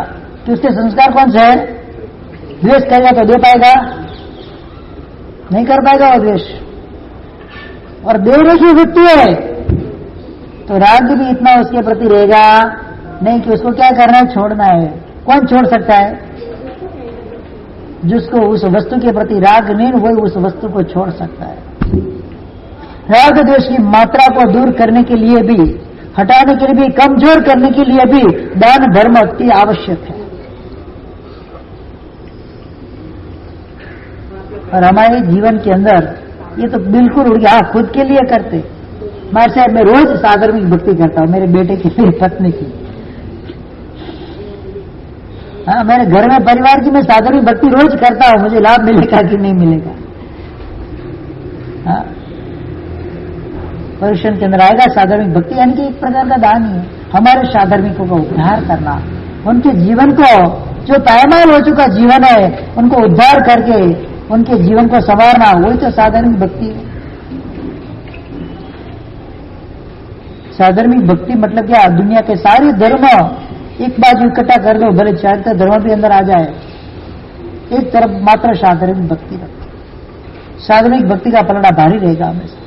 कि उसके संस्कार कौन से है? द्वेष करेगा तो दे पाएगा? नहीं कर पाएगा वो द्वेष। और देने की वृत्ति है तो राग भी इतना उसके प्रति रहेगा नहीं कि उसको क्या करना है, छोड़ना है। कौन छोड़ सकता है? जिसको उस वस्तु के प्रति राग नहीं, वही उस वस्तु को छोड़ सकता है। राग द्वेष की मात्रा को दूर करने के लिए भी, हटाने के लिए भी, कमजोर करने के लिए भी दान धर्म अति आवश्यक है। और हमारे जीवन के अंदर ये तो बिल्कुल उड़ गया। खुद के लिए करते, मार साहब मैं रोज साधर्मिक भक्ति करता हूं, मेरे बेटे की, मेरी पत्नी की, हाँ मेरे घर में परिवार की मैं साधर्मिक भक्ति रोज करता हूं, मुझे लाभ मिलेगा कि नहीं मिलेगा? हाँ, परीक्षण के अंदर आएगा साधर्मिक भक्ति, यानी कि एक प्रकार का दान ही है। हमारे साधर्मिकों का उद्धार करना, उनके जीवन को, जो पायमाल हो चुका जीवन है, उनको उद्धार करके उनके जीवन को संवारना, वही तो साधर्मिक भक्ति है। साधर्मिक भक्ति मतलब क्या? दुनिया के सारे धर्म एक बाजू इकट्ठा कर दो, भले चाहते धर्म भी अंदर आ जाए, एक तरफ मात्र साधर्मिक भक्ति रखो। साधर्मिक भक्ति का पलड़ा भारी रहेगा हमेशा।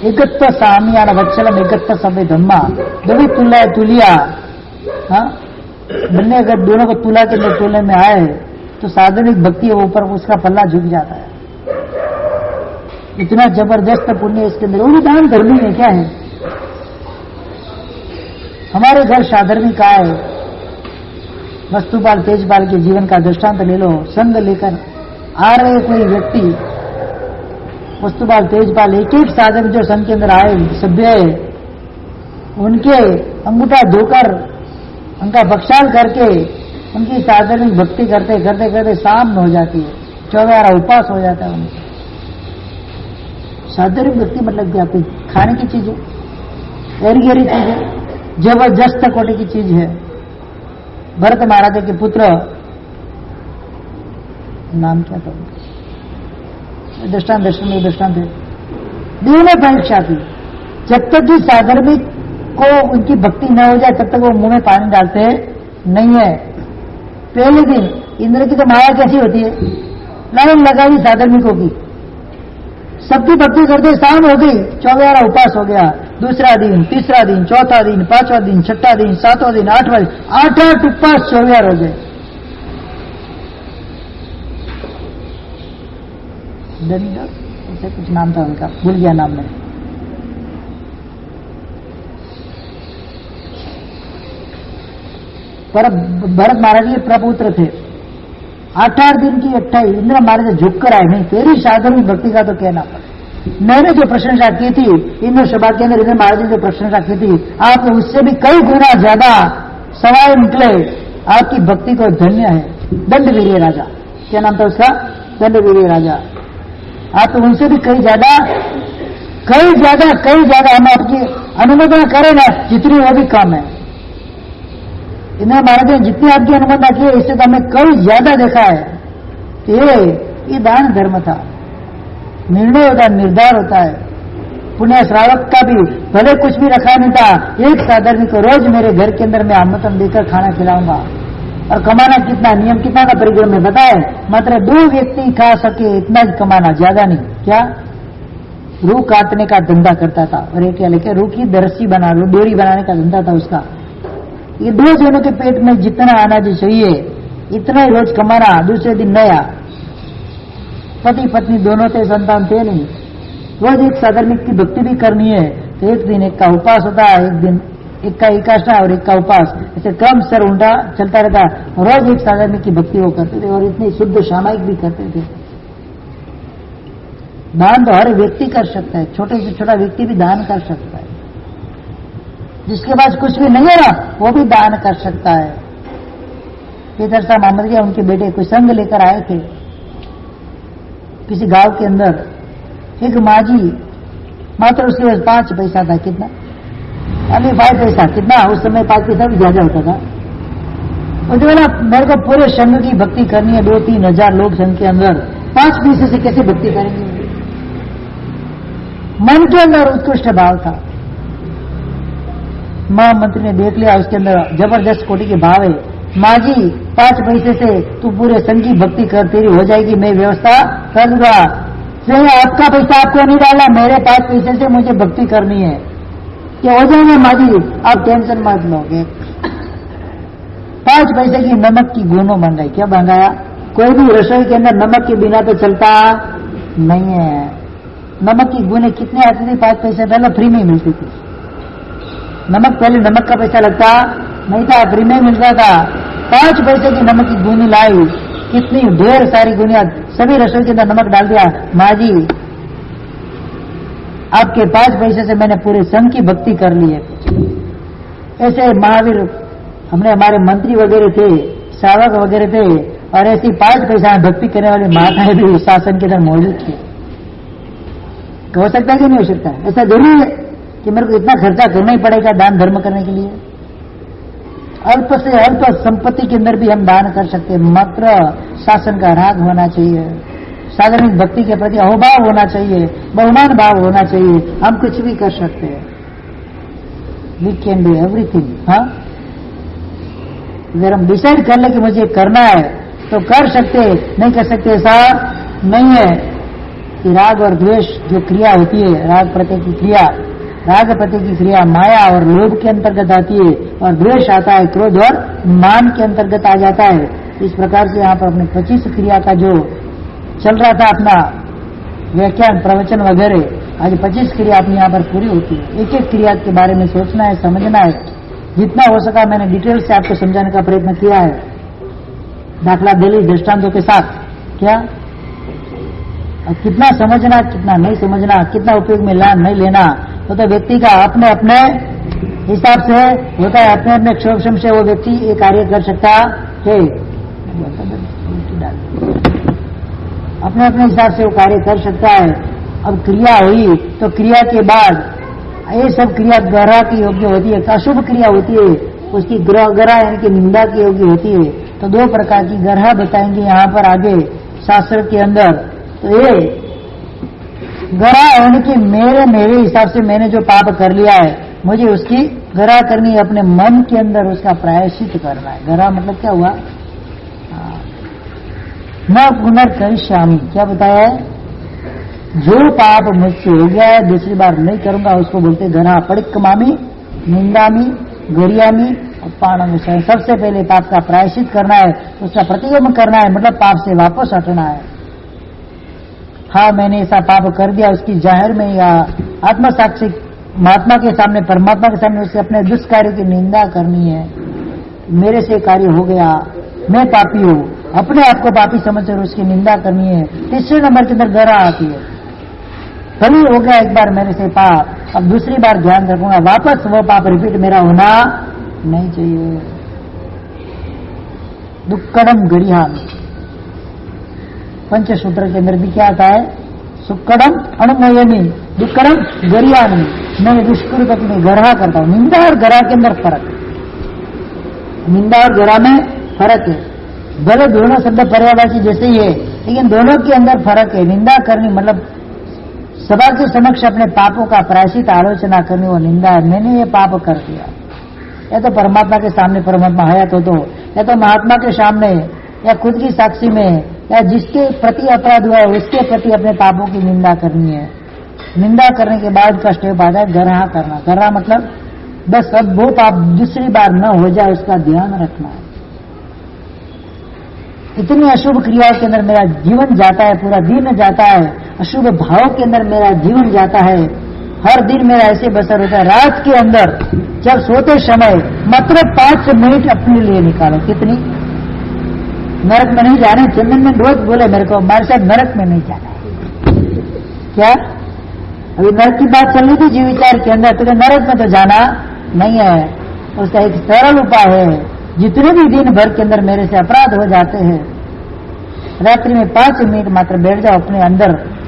एकत्व सामियान वत्सलम एकत्व सभ्य धम्मा, दवी तुल्य तुलिया। हाँ, बनने अगर दोनों को तुला के अंदर तोलने में आए तो साधर्मिक भक्ति ऊपर उसका पल्ला झुक जाता है। इतना जबरदस्त पुण्य इसके अंदर। वो दान धर्मी है, क्या है? हमारे घर साधर्मिक आए, वस्तुपाल तेजपाल के जीवन का दृष्टांत ले लो। संग लेकर आ रहे कोई व्यक्ति, वस्तुपाल तेजपाल, एक एक साधक जो संघ के अंदर आए सभ्य है, उनके अंगूठा धोकर, उनका बख्शाल करके, उनकी साधर्मिक भक्ति करते करते करते शाम हो जाती है, 14 उपवास हो जाता है उनका। साधर्मिक भक्ति मतलब क्या? कोई खाने की चीज है, गहरी गहरी चीज है, जबरदस्त कोटि की चीज है। भरत महाराज के पुत्र, नाम क्या था, दृष्टांत है, देव ने परीक्षा की। जब तक कि साधर्मिक को उनकी भक्ति न हो जाए तब तक वो मुंह में पानी डालते नहीं है। पहले दिन इंद्र की तो माया कैसी होती है, लाइन लगाई साधर्मिकों की, सबकी भक्ति करते, शाम हो गई, 14 उपवास हो गया। दूसरा दिन, तीसरा दिन, चौथा दिन, पांचवा दिन, छठा दिन, सातवां दिन, आठवां दिन, 8 उपवास 14 हो गए। ऐसे कुछ नाम था उनका, भूल गया नाम में। पर भरत महाराज के प्रपुत्र थे। 8 दिन की 28 इंद्र महाराज झुक कर आए, नहीं तेरी साधर्मिक भक्ति का तो कहना पड़ा। मैंने जो प्रशंसा की थी इंद्र सभा के अंदर, इंद्र महाराज ने जो प्रशंसा की थी, आप उससे भी कई गुना ज्यादा सवाल निकले। आपकी भक्ति को धन्य है। दंडवीर्य राजा, क्या नाम था उसका? दंडवीर्य राजा। आप तो उनसे भी कई ज्यादा हम आपकी अनुमोदना करें ना, जितनी वो भी कम है। इंद्र महाराज ने जितनी आपकी अनुमोदना की है, इससे तो हमें कई ज्यादा देखा है कि ये दान धर्म था, निर्णय होता है, निर्धार होता है। पुण्य श्रावक का भी भले कुछ भी रखा नहीं था, एक साधर्मिक को रोज मेरे घर के अंदर मैं आमंत्रण देकर खाना खिलाऊंगा। और कमाना कितना, नियम कितना का परिक्रम में बताए, मात्र 2 व्यक्ति खा सके इतना ही कमाना, ज्यादा नहीं। क्या? रूह काटने का धंधा करता था, और एक क्या लेके रूह की दरसी बना, डोरी बनाने का धंधा था उसका। ये 2 जनों के पेट में जितना अनाज चाहिए इतना ही रोज कमाना, दूसरे दिन नया। पति पत्नी दोनों थे, संतान थे नहीं, रोज एक साधर्मिक की भक्ति भी करनी है, तो एक दिन एक का उपवास होता है, एक दिन एक का एकाष्टा और एक का उपवास, ऐसे क्रम सर उल्टा चलता रहता। रोज एक साधर्मिक की भक्ति वो करते थे, और इतनी शुद्ध सामायिक भी करते थे। दान तो हर व्यक्ति कर सकता है, छोटे से छोटा व्यक्ति भी दान कर सकता है। जिसके पास कुछ भी नहीं है ना, वो भी दान कर सकता है। पेदर साहब अहमदिया, उनके बेटे कोई संघ लेकर आए थे किसी गांव के अंदर। एक माँ जी मात्र उसके पास 5 पैसा था, कितना, अभी 5 पैसा, कितना उस समय 5 पैसा भी ज्यादा होता था। और जो ना मेरे को पूरे संघ की भक्ति करनी है, 2-3 हजार लोग संघ के अंदर, 5 पैसे से कैसे भक्ति करेंगे? मन के अंदर उत्कृष्ट भाव था। महामंत्री ने देख लिया, उसके अंदर जबरदस्त कोटि के भाव है। माँ जी 5 पैसे से तू पूरे संघ की भक्ति कर, तेरी हो जाएगी, मैं व्यवस्था कर दूंगा। फिर आपका पैसा आपको नहीं डाला, मेरे 5 पैसे से मुझे भक्ति करनी है, क्या हो जाएगा माँ जी, आप टेंशन मत लोगे। 5 पैसे की नमक की गोनो मंगाई, क्या मंगाया? कोई भी रसोई के अंदर नमक के बिना तो चलता नहीं है। नमक की गुने कितने आती थी? 5 पैसे पहले फ्री में मिलती थी नमक, पहले नमक का पैसा लगता नहीं था, फ्री में मिलता था। 5 पैसे की नमक की गुनी लाई, कितनी ढेर सारी गुनिया, सभी रसोई के अंदर नमक डाल दिया। माँ जी आपके 5 पैसे से मैंने पूरे संघ की भक्ति कर ली है। ऐसे महावीर, हमने हमारे मंत्री वगैरह थे, श्रावक वगैरह थे, और ऐसी 5 पैसा में भक्ति करने वाली माताएं भी शासन के अंदर मौजूद थी। हो सकता है कि नहीं हो सकता? ऐसा जरूरी है कि मेरे को इतना खर्चा करना ही पड़ेगा दान धर्म करने के लिए? अल्प से अल्प संपत्ति के अंदर भी हम दान कर सकते हैं, मात्र शासन का राग होना चाहिए, सार्वजनिक भक्ति के प्रति अहोभाव होना चाहिए, बहुमान भाव होना चाहिए, हम कुछ भी कर सकते हैं। We can do everything. हाँ, अगर हम डिसाइड कर ले कि मुझे करना है तो कर सकते, नहीं कर सकते ऐसा नहीं है। कि राग और द्वेष जो क्रिया होती है, राग प्रत्यय की क्रिया, राग प्रत्यय की क्रिया माया और लोभ के अंतर्गत आती है, और द्वेष आता है क्रोध और मान के अंतर्गत आ जाता है। इस प्रकार से यहाँ पर अपने 25 क्रिया का जो चल रहा था अपना व्याख्यान प्रवचन वगैरह, आज 25 क्रिया अपनी यहाँ पर पूरी होती है। एक एक क्रिया के बारे में सोचना है, समझना है। जितना हो सका मैंने डिटेल से आपको समझाने का प्रयत्न किया है, दाखला दिली दृष्टांतों के साथ। क्या अब कितना समझना, कितना नहीं समझना, कितना उपयोग में लाभ नहीं लेना, तो व्यक्ति का अपने अपने हिसाब से होता है। अपने अपने क्षोभ से वो व्यक्ति ये कार्य कर सकता है, अपने अपने हिसाब से वो कार्य कर सकता है। अब क्रिया हुई तो क्रिया के बाद ये सब क्रिया ग्रह की योग्य होती है, अशुभ क्रिया होती है, उसकी ग्रह यानी कि निंदा की योग्य होती है। तो 2 प्रकार की ग्रह बताएंगे यहाँ पर आगे शास्त्र के अंदर। तो ये ग्रह यानी कि मेरे हिसाब से मैंने जो पाप कर लिया है, मुझे उसकी ग्रह करनी है, अपने मन के अंदर उसका प्रायश्चित करना है। ग्रह मतलब क्या हुआ? न पुनर्करिष्यामि, क्या बताया है? जो पाप मुझसे हो गया है दूसरी बार नहीं करूंगा, उसको बोलते ग्रह। परिक्रमामी, निंदामी, गरियामी और पाणमी। सबसे पहले पाप का प्रायश्चित करना है, उसका प्रतिगमन करना है, मतलब पाप से वापस हटना है। हाँ, मैंने ऐसा पाप कर दिया, उसकी जाहिर में या आत्मसाक्षी महात्मा के सामने, परमात्मा के सामने उसके अपने दुष्कार्य की निंदा करनी है। मेरे से कार्य हो गया, मैं पापी हूँ, अपने आप को पापी समझकर उसकी निंदा करनी है। तीसरे नंबर के अंदर ग्रह आती है। कभी हो गया एक बार मेरे से पाप, अब दूसरी बार ध्यान रखूंगा, वापस वो पाप रिपीट मेरा होना नहीं चाहिए। दुक्कड़म गरिहामि, पंचसूत्र के अंदर भी क्या आता है? सुक्कड़म अणुमयमी, दुक्कड़म गरिहामि। मैं दुष्कृत अपनी गरहा करता हूं। निंदा और गरहा के अंदर फर्क है, निंदा और गरहा में फर्क है। भले दोनों शब्द पर्यायवाची जैसे ही है, लेकिन दोनों के अंदर फर्क है। निंदा करनी मतलब सभा के समक्ष अपने पापों का प्रायश्चित आलोचना करनी, वो निंदा है। मैंने ये पाप कर दिया, या तो परमात्मा के सामने परमात्मा हयात हो तो, या तो महात्मा के सामने, या खुद की साक्षी में, या जिसके प्रति अपराध हुआ है उसके प्रति अपने पापों की निंदा करनी है। निंदा करने के बाद का स्टेप आता है गरहा करना। गरहा मतलब बस अब वो पाप दूसरी बार न हो जाए उसका ध्यान रखना है। इतनी अशुभ क्रियाओं के अंदर मेरा जीवन जाता है, पूरा दिन जाता है, अशुभ भाव के अंदर मेरा जीवन जाता है। हर दिन मेरा ऐसे बसर होता है। रात के अंदर जब सोते समय मात्र 5 मिनट अपने लिए निकालो। कितनी? नरक में नहीं जाने। चंदन में रोज बोले मेरे को, हमारे साथ नरक में नहीं जाना है। क्या अभी नरक की बात चल रही थी जीव विचार के अंदर, तो नरक में तो जाना नहीं है। उसका एक सरल उपाय है, जितने भी दिन भर के अंदर मेरे से अपराध हो जाते हैं, रात्रि में 5 मिनट मात्र बैठ जाओ,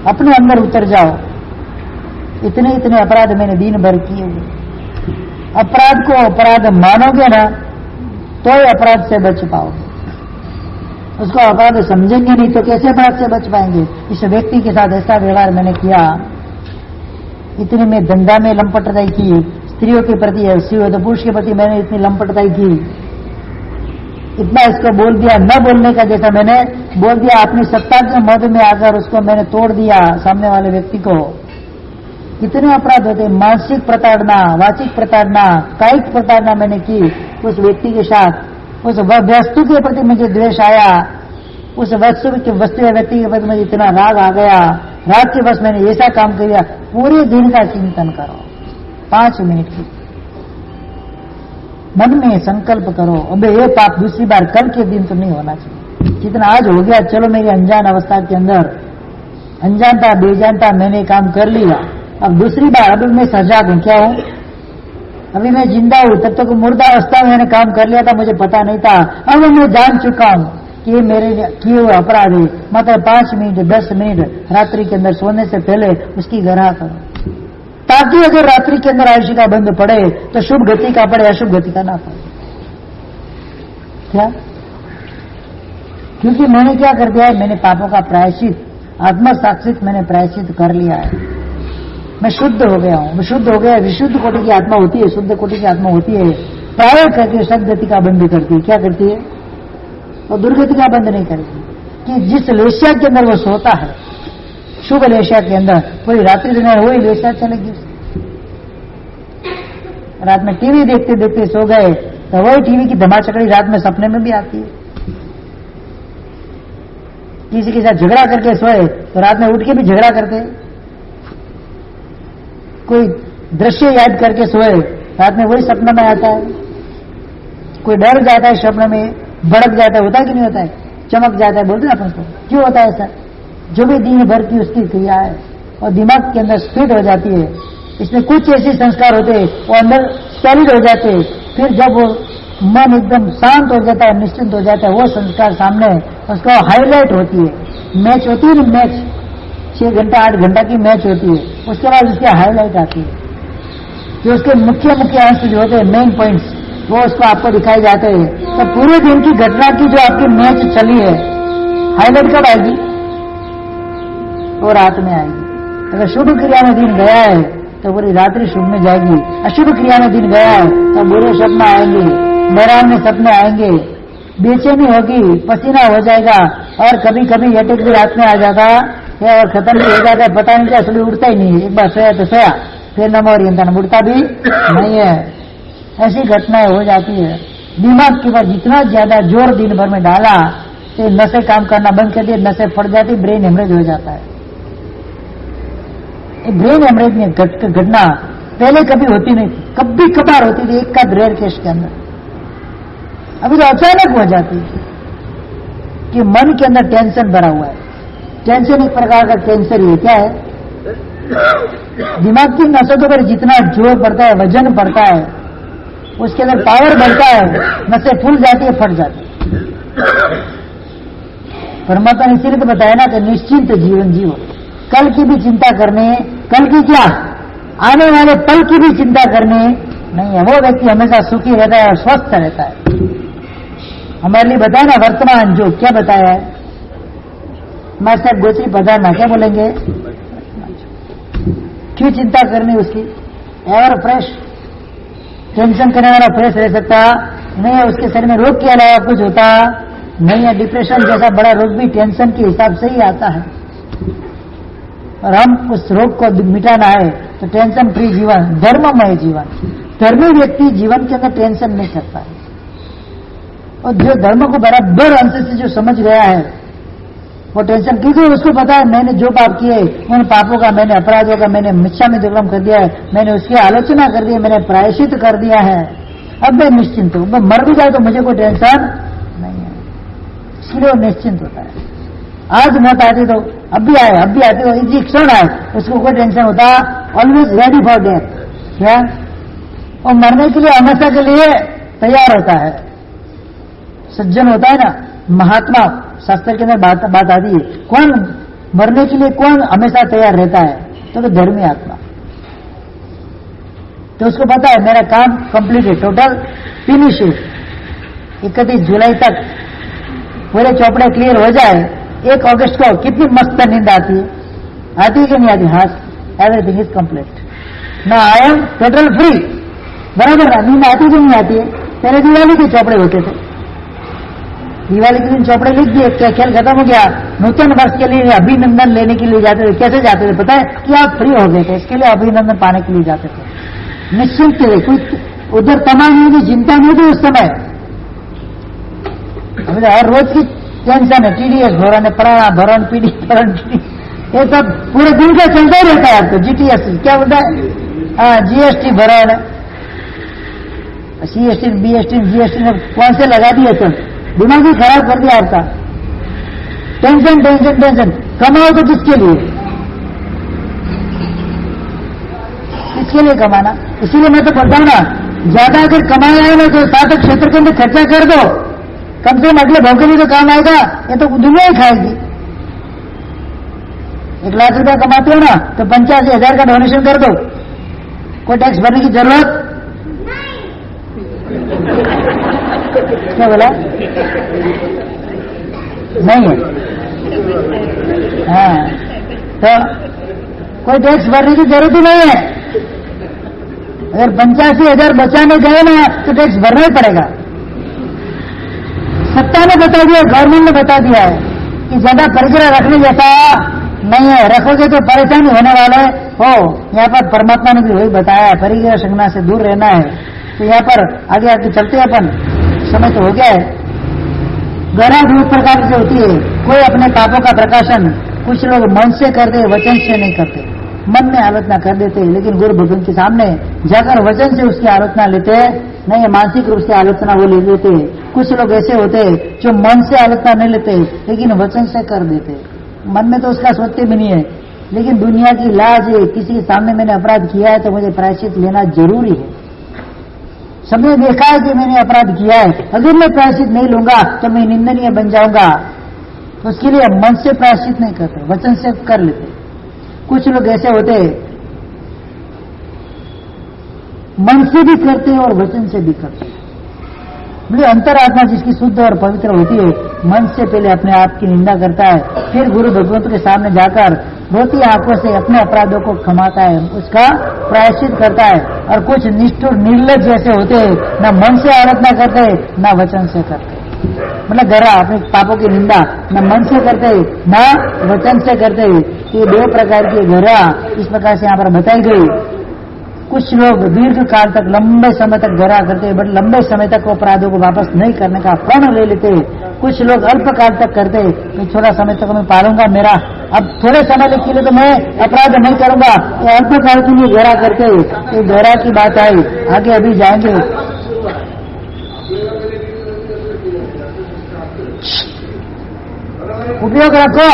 अपने अंदर उतर जाओ। इतने इतने अपराध मैंने दिन भर किए हुए। अपराध को अपराध मानोगे ना तो ही अपराध से बच पाओगे। उसको अपराध समझेंगे नहीं तो कैसे अपराध से बच पाएंगे। इस व्यक्ति के साथ ऐसा व्यवहार मैंने किया, इतनी मैं धंधा में लंपटताई की, स्त्रियों के प्रति तो पुरुष के प्रति मैंने इतनी लंपटताई की, इतना इसको बोल दिया, न बोलने का जैसा मैंने बोल दिया। अपनी सत्ता के मद में आकर उसको मैंने तोड़ दिया सामने वाले व्यक्ति को। कितने अपराध होते, मानसिक प्रताड़ना, वाचिक प्रताड़ना, कायिक प्रताड़ना मैंने की उस व्यक्ति के साथ। उस वस्तु के प्रति मुझे द्वेष आया, उस वस्तु या व्यक्ति के प्रति मुझे इतना राग आ गया, राग के बस मैंने ऐसा काम किया। पूरे दिन का चिंतन करो, 5 मिनट की मन में संकल्प करो, अबे ये पाप दूसरी बार कल के दिन तो नहीं होना चाहिए। जितना आज हो गया, चलो मेरी अनजान अवस्था के अंदर, अनजानता बेजानता मैंने काम कर लिया, अब दूसरी बार, अभी मैं सजाग हूं, क्या हूं, अभी मैं जिंदा हूं, तब तक मुर्दा अवस्था में मैंने काम कर लिया था, मुझे पता नहीं था। अब मैं जान चुका हूं कि ये मेरे किए हुए अपराध है। मतलब 5 मिनट 10 मिनट रात्रि के अंदर सोने से पहले उसकी गणना करो, ताकि अगर रात्रि के अंदर आयुष्य का बंध पड़े तो शुभ गति का पड़े, अशुभ गति का ना पड़े। क्या? क्योंकि मैंने क्या कर दिया है, मैंने पापों का प्रायश्चित, आत्मसाक्षित मैंने प्रायश्चित कर लिया है। मैं शुद्ध हो गया हूं, मैं शुद्ध हो गया। विशुद्ध कोटि की आत्मा होती है, शुद्ध कोटि की आत्मा होती है, प्राय करके सदगति का बंध करती है। क्या करती है? वो दुर्गति का बंध नहीं करती। कि जिस लेशा के अंदर वो सोता है, शुभ लेशा के अंदर, पूरी रात्रि दिन वही लेशा चलेगी। रात में टीवी देखते देखते सो गए तो वही टीवी की धमाचकड़ी रात में सपने में भी आती है। किसी के साथ झगड़ा करके सोए तो रात में उठ के भी झगड़ा करते। कोई दृश्य याद करके सोए, रात में वही सपना में आता है। कोई डर जाता है सपने में, भड़क जाता है, होता है कि नहीं होता है, चमक जाता है, बोलते हैं अपन को। क्यों होता है ऐसा? जो भी दिन भर की उसकी क्रिया है और दिमाग के अंदर स्थिर हो जाती है। इसमें कुछ ऐसे संस्कार होते हैं वो अंदर सॉलिड हो जाते हैं। फिर जब वो मन एकदम शांत हो जाता है, निश्चिंत हो जाता है, वो संस्कार सामने उसका हाईलाइट होती है। मैच होती है ना, मैच 6 घंटा 8 घंटा की मैच होती है, उसके बाद उसकी हाईलाइट आती है कि उसके मुख्य मुख्य अंश जो होते हैं, मेन पॉइंट्स, वो उसको आपको दिखाई जाते हैं। तो पूरे दिन की घटना की जो आपकी मैच चली है, हाईलाइट कब आएगी? वो रात में आएगी। अगर शुभ क्रिया में दिन गया है तो पूरी रात्रि शुभ में जाएगी। अशुभ क्रिया में दिन गया है तो बुरे सपने आएंगे, डरावने सपने आएंगे, बेचैनी होगी, पसीना हो जाएगा, और कभी कभी अटैक भी रात में आ जाता है और खत्म भी हो जाता है। पता नहीं क्या, सुबह उठता ही नहीं है। एक बार सोया तो सोया, फिर नमो ओरियंतन, उठता भी नहीं है। ऐसी घटनाएं हो जाती है। दिमाग के ऊपर जितना ज्यादा जोर दिन भर में डाला तो नसें काम करना बंद कर दिए, नसें फट जाती, ब्रेन हेमरेज हो जाता है। ब्रेन हेमरेज में घटना पहले कभी होती नहीं थी, कभी कभार होती थी, एक का रेयर केस के अंदर। अभी तो अचानक हो जाती है कि मन के अंदर टेंशन भरा हुआ है। टेंशन एक प्रकार का कैंसर ही है। क्या है? दिमाग की नसों के ऊपर जितना जोर पड़ता है, वजन पड़ता है, उसके अंदर पावर बढ़ता है, नसें फूल जाती है, फट जाती है। परमात्मा ने इसीलिए तो बताया ना कि निश्चिंत जीवन जीवो। कल की भी चिंता करने, कल की क्या, आने वाले पल की भी चिंता करने नहीं है। वो व्यक्ति हमेशा सुखी रहता है और स्वस्थ रहता है। हमारे लिए बताया ना वर्तमान जो, क्या बताया है? हमारे साहब गोचरी पधारना, क्या बोलेंगे? क्यों चिंता करनी उसकी? Ever fresh. टेंशन करने वाला फ्रेश रह सकता नहीं है। उसके शरीर में रोग के अलावा कुछ होता नहीं है। डिप्रेशन जैसा बड़ा रोग भी टेंशन के हिसाब से ही आता है, और हम उस रोग को मिटाना है तो टेंशन फ्री जीवन, धर्ममय जीवन। धर्मी व्यक्ति जीवन के अंदर टेंशन नहीं करता है, और जो धर्म को बराबर अंश से जो समझ गया है वो टेंशन, क्योंकि उसको पता है मैंने जो पाप किए, उन पापों का, मैंने अपराधों का मैंने मिथ्या में दुर्गम कर दिया है, मैंने उसकी आलोचना कर दी है, मैंने प्रायश्चित कर दिया है। अब मैं निश्चिंत हूं, मैं मर भी जाए तो मुझे कोई टेंशन नहीं है। इसलिए वो निश्चिंत होता है। आज मौत आती तो अब भी आए, अब भी आती हो, इसी क्षण आए, उसको कोई टेंशन होता, ऑलवेज रेडी फॉर डेथ। क्या? और मरने के लिए हमेशा के लिए तैयार होता है। सज्जन होता है ना, महात्मा, शास्त्र के अंदर बात आती है, कौन मरने के लिए, कौन हमेशा तैयार रहता है? तो धर्मी आत्मा। तो उसको पता है मेरा काम कंप्लीट है, टोटल फिनिश है, 31 जुलाई तक पूरे चौपड़े क्लियर हो जाए, 1 अगस्त को कितनी मस्त नींद आती है कि नहीं आती? हाँ, एवरीथिंग इज कंप्लीट, ना आई एम टोटल फ्री, बराबर ना? नींद आती कि नहीं आती है? पहले दिवाली के चौपड़े होते थे, दिवाली के दिन चौपड़े लिख दिए, क्या खेल खत्म हो गया, नूतन वर्ष के लिए अभिनंदन लेने के लिए जाते थे। कैसे जाते थे पता है? कि आप फ्री हो गए थे, इसके लिए अभिनंदन पाने के लिए जाते थे, निश्चिंत थे, कोई उधर तमाम की चिंता नहीं थी उस समय। हर रोज की टेंशन है, टीडीएस भरण है, पराना भरण, पीडी भरण, ये सब पूरे दिन का चलता ही रहता है। आपको जीटीएस क्या बोलता है? हाँ, जीएसटी भरण, सीएसटी, बीएसटी, जीएसटी ने कौन से लगा दिए, सब दिमाग ही खराब कर दिया आपका। टेंशन टेंशन टेंशन, कमाओ तो किसके लिए? किसके लिए कमाना? इसीलिए मैं तो बोलता हूं ना, ज्यादा अगर कमाया है ना तो सार्थक क्षेत्र के अंदर खर्चा कर दो, कम से कम अगले भाव के लिए तो काम आएगा, ये तो दुनिया ही खाएगी। 1 लाख रुपया कमाते हो ना तो 85,000 का डोनेशन कर दो, कोई टैक्स भरने की जरूरत क्या बोला? नहीं है। हाँ, तो कोई टैक्स भरने की जरूरत ही नहीं है। अगर 85,000 बचाने गए ना तो टैक्स भरना ही पड़ेगा। सत्ता ने बता दिया, गवर्नमेंट ने बता दिया है कि ज्यादा परिग्रह रखने जैसा नहीं है, रखोगे तो परेशानी होने वाला है। हो, यहाँ पर परमात्मा ने भी वही बताया, परिग्रह संज्ञा से दूर रहना है। तो यहाँ पर आगे आगे चलते अपन, समय तो हो गया है। गहरा 2 प्रकार से होती है, कोई अपने पापों का प्रकाशन कुछ लोग मन से करते, वचन से नहीं करते। मन में आलोचना कर देते, लेकिन गुरु भगवान के सामने जाकर वचन से उसकी आलोचना लेते हैं, नहीं मानसिक रूप से आलोचना वो ले लेते हैं। कुछ लोग ऐसे होते हैं जो मन से आलोचना नहीं लेते, लेकिन वचन से कर देते। मन में तो उसका सोचते भी नहीं है, लेकिन दुनिया की लाज है, किसी के सामने मैंने अपराध किया है तो मुझे प्रायश्चित लेना जरूरी है। सबने देखा है कि मैंने अपराध किया है, अगर मैं प्रायश्चित नहीं लूंगा तो मैं निंदनीय बन जाऊंगा, तो उसके लिए मन से प्रायश्चित नहीं करते, वचन से कर लेते। कुछ लोग ऐसे होते हैं मन से भी करते हैं और वचन से भी करते हैं। मुझे अंतरात्मा जिसकी शुद्ध और पवित्र होती है, मन से पहले अपने आप की निंदा करता है, फिर गुरु भगवंत के सामने जाकर रोती आंखों से अपने अपराधों को क्षमाता है, उसका प्रायश्चित करता है। और कुछ निष्ठुर निर्लज जैसे होते हैं, न मन से आराधना करते, न वचन से करते, मतलब गरा अपने पापों की निंदा न मन से करते न वचन से करते। ये 2 प्रकार की गरा इस प्रकार से यहाँ पर बताई गई। कुछ लोग दीर्घ काल तक, लंबे समय तक गरा करते, बट लंबे समय तक अपराधों को वापस नहीं करने का प्रण ले लेते। कुछ लोग अल्प काल तक करते, तो थोड़ा समय तक मैं पालूंगा, मेरा अब थोड़े समय के लिए तो मैं अपराध नहीं करूंगा, ये अल्प काल के लिए गरा करते। ये गरा की बात आई, आगे अभी जाएंगे। उपयोग रखो।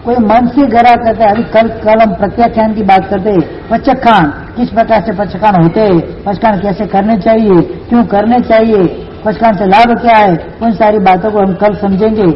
कोई मन से गरा करता है। अभी कल हम प्रत्याख्यान की बात करते हैं। पचखान, किस प्रकार से पचखान होते हैं, पचखान कैसे करने चाहिए, क्यों करने चाहिए, पचखान से लाभ क्या है, उन सारी बातों को हम कल समझेंगे।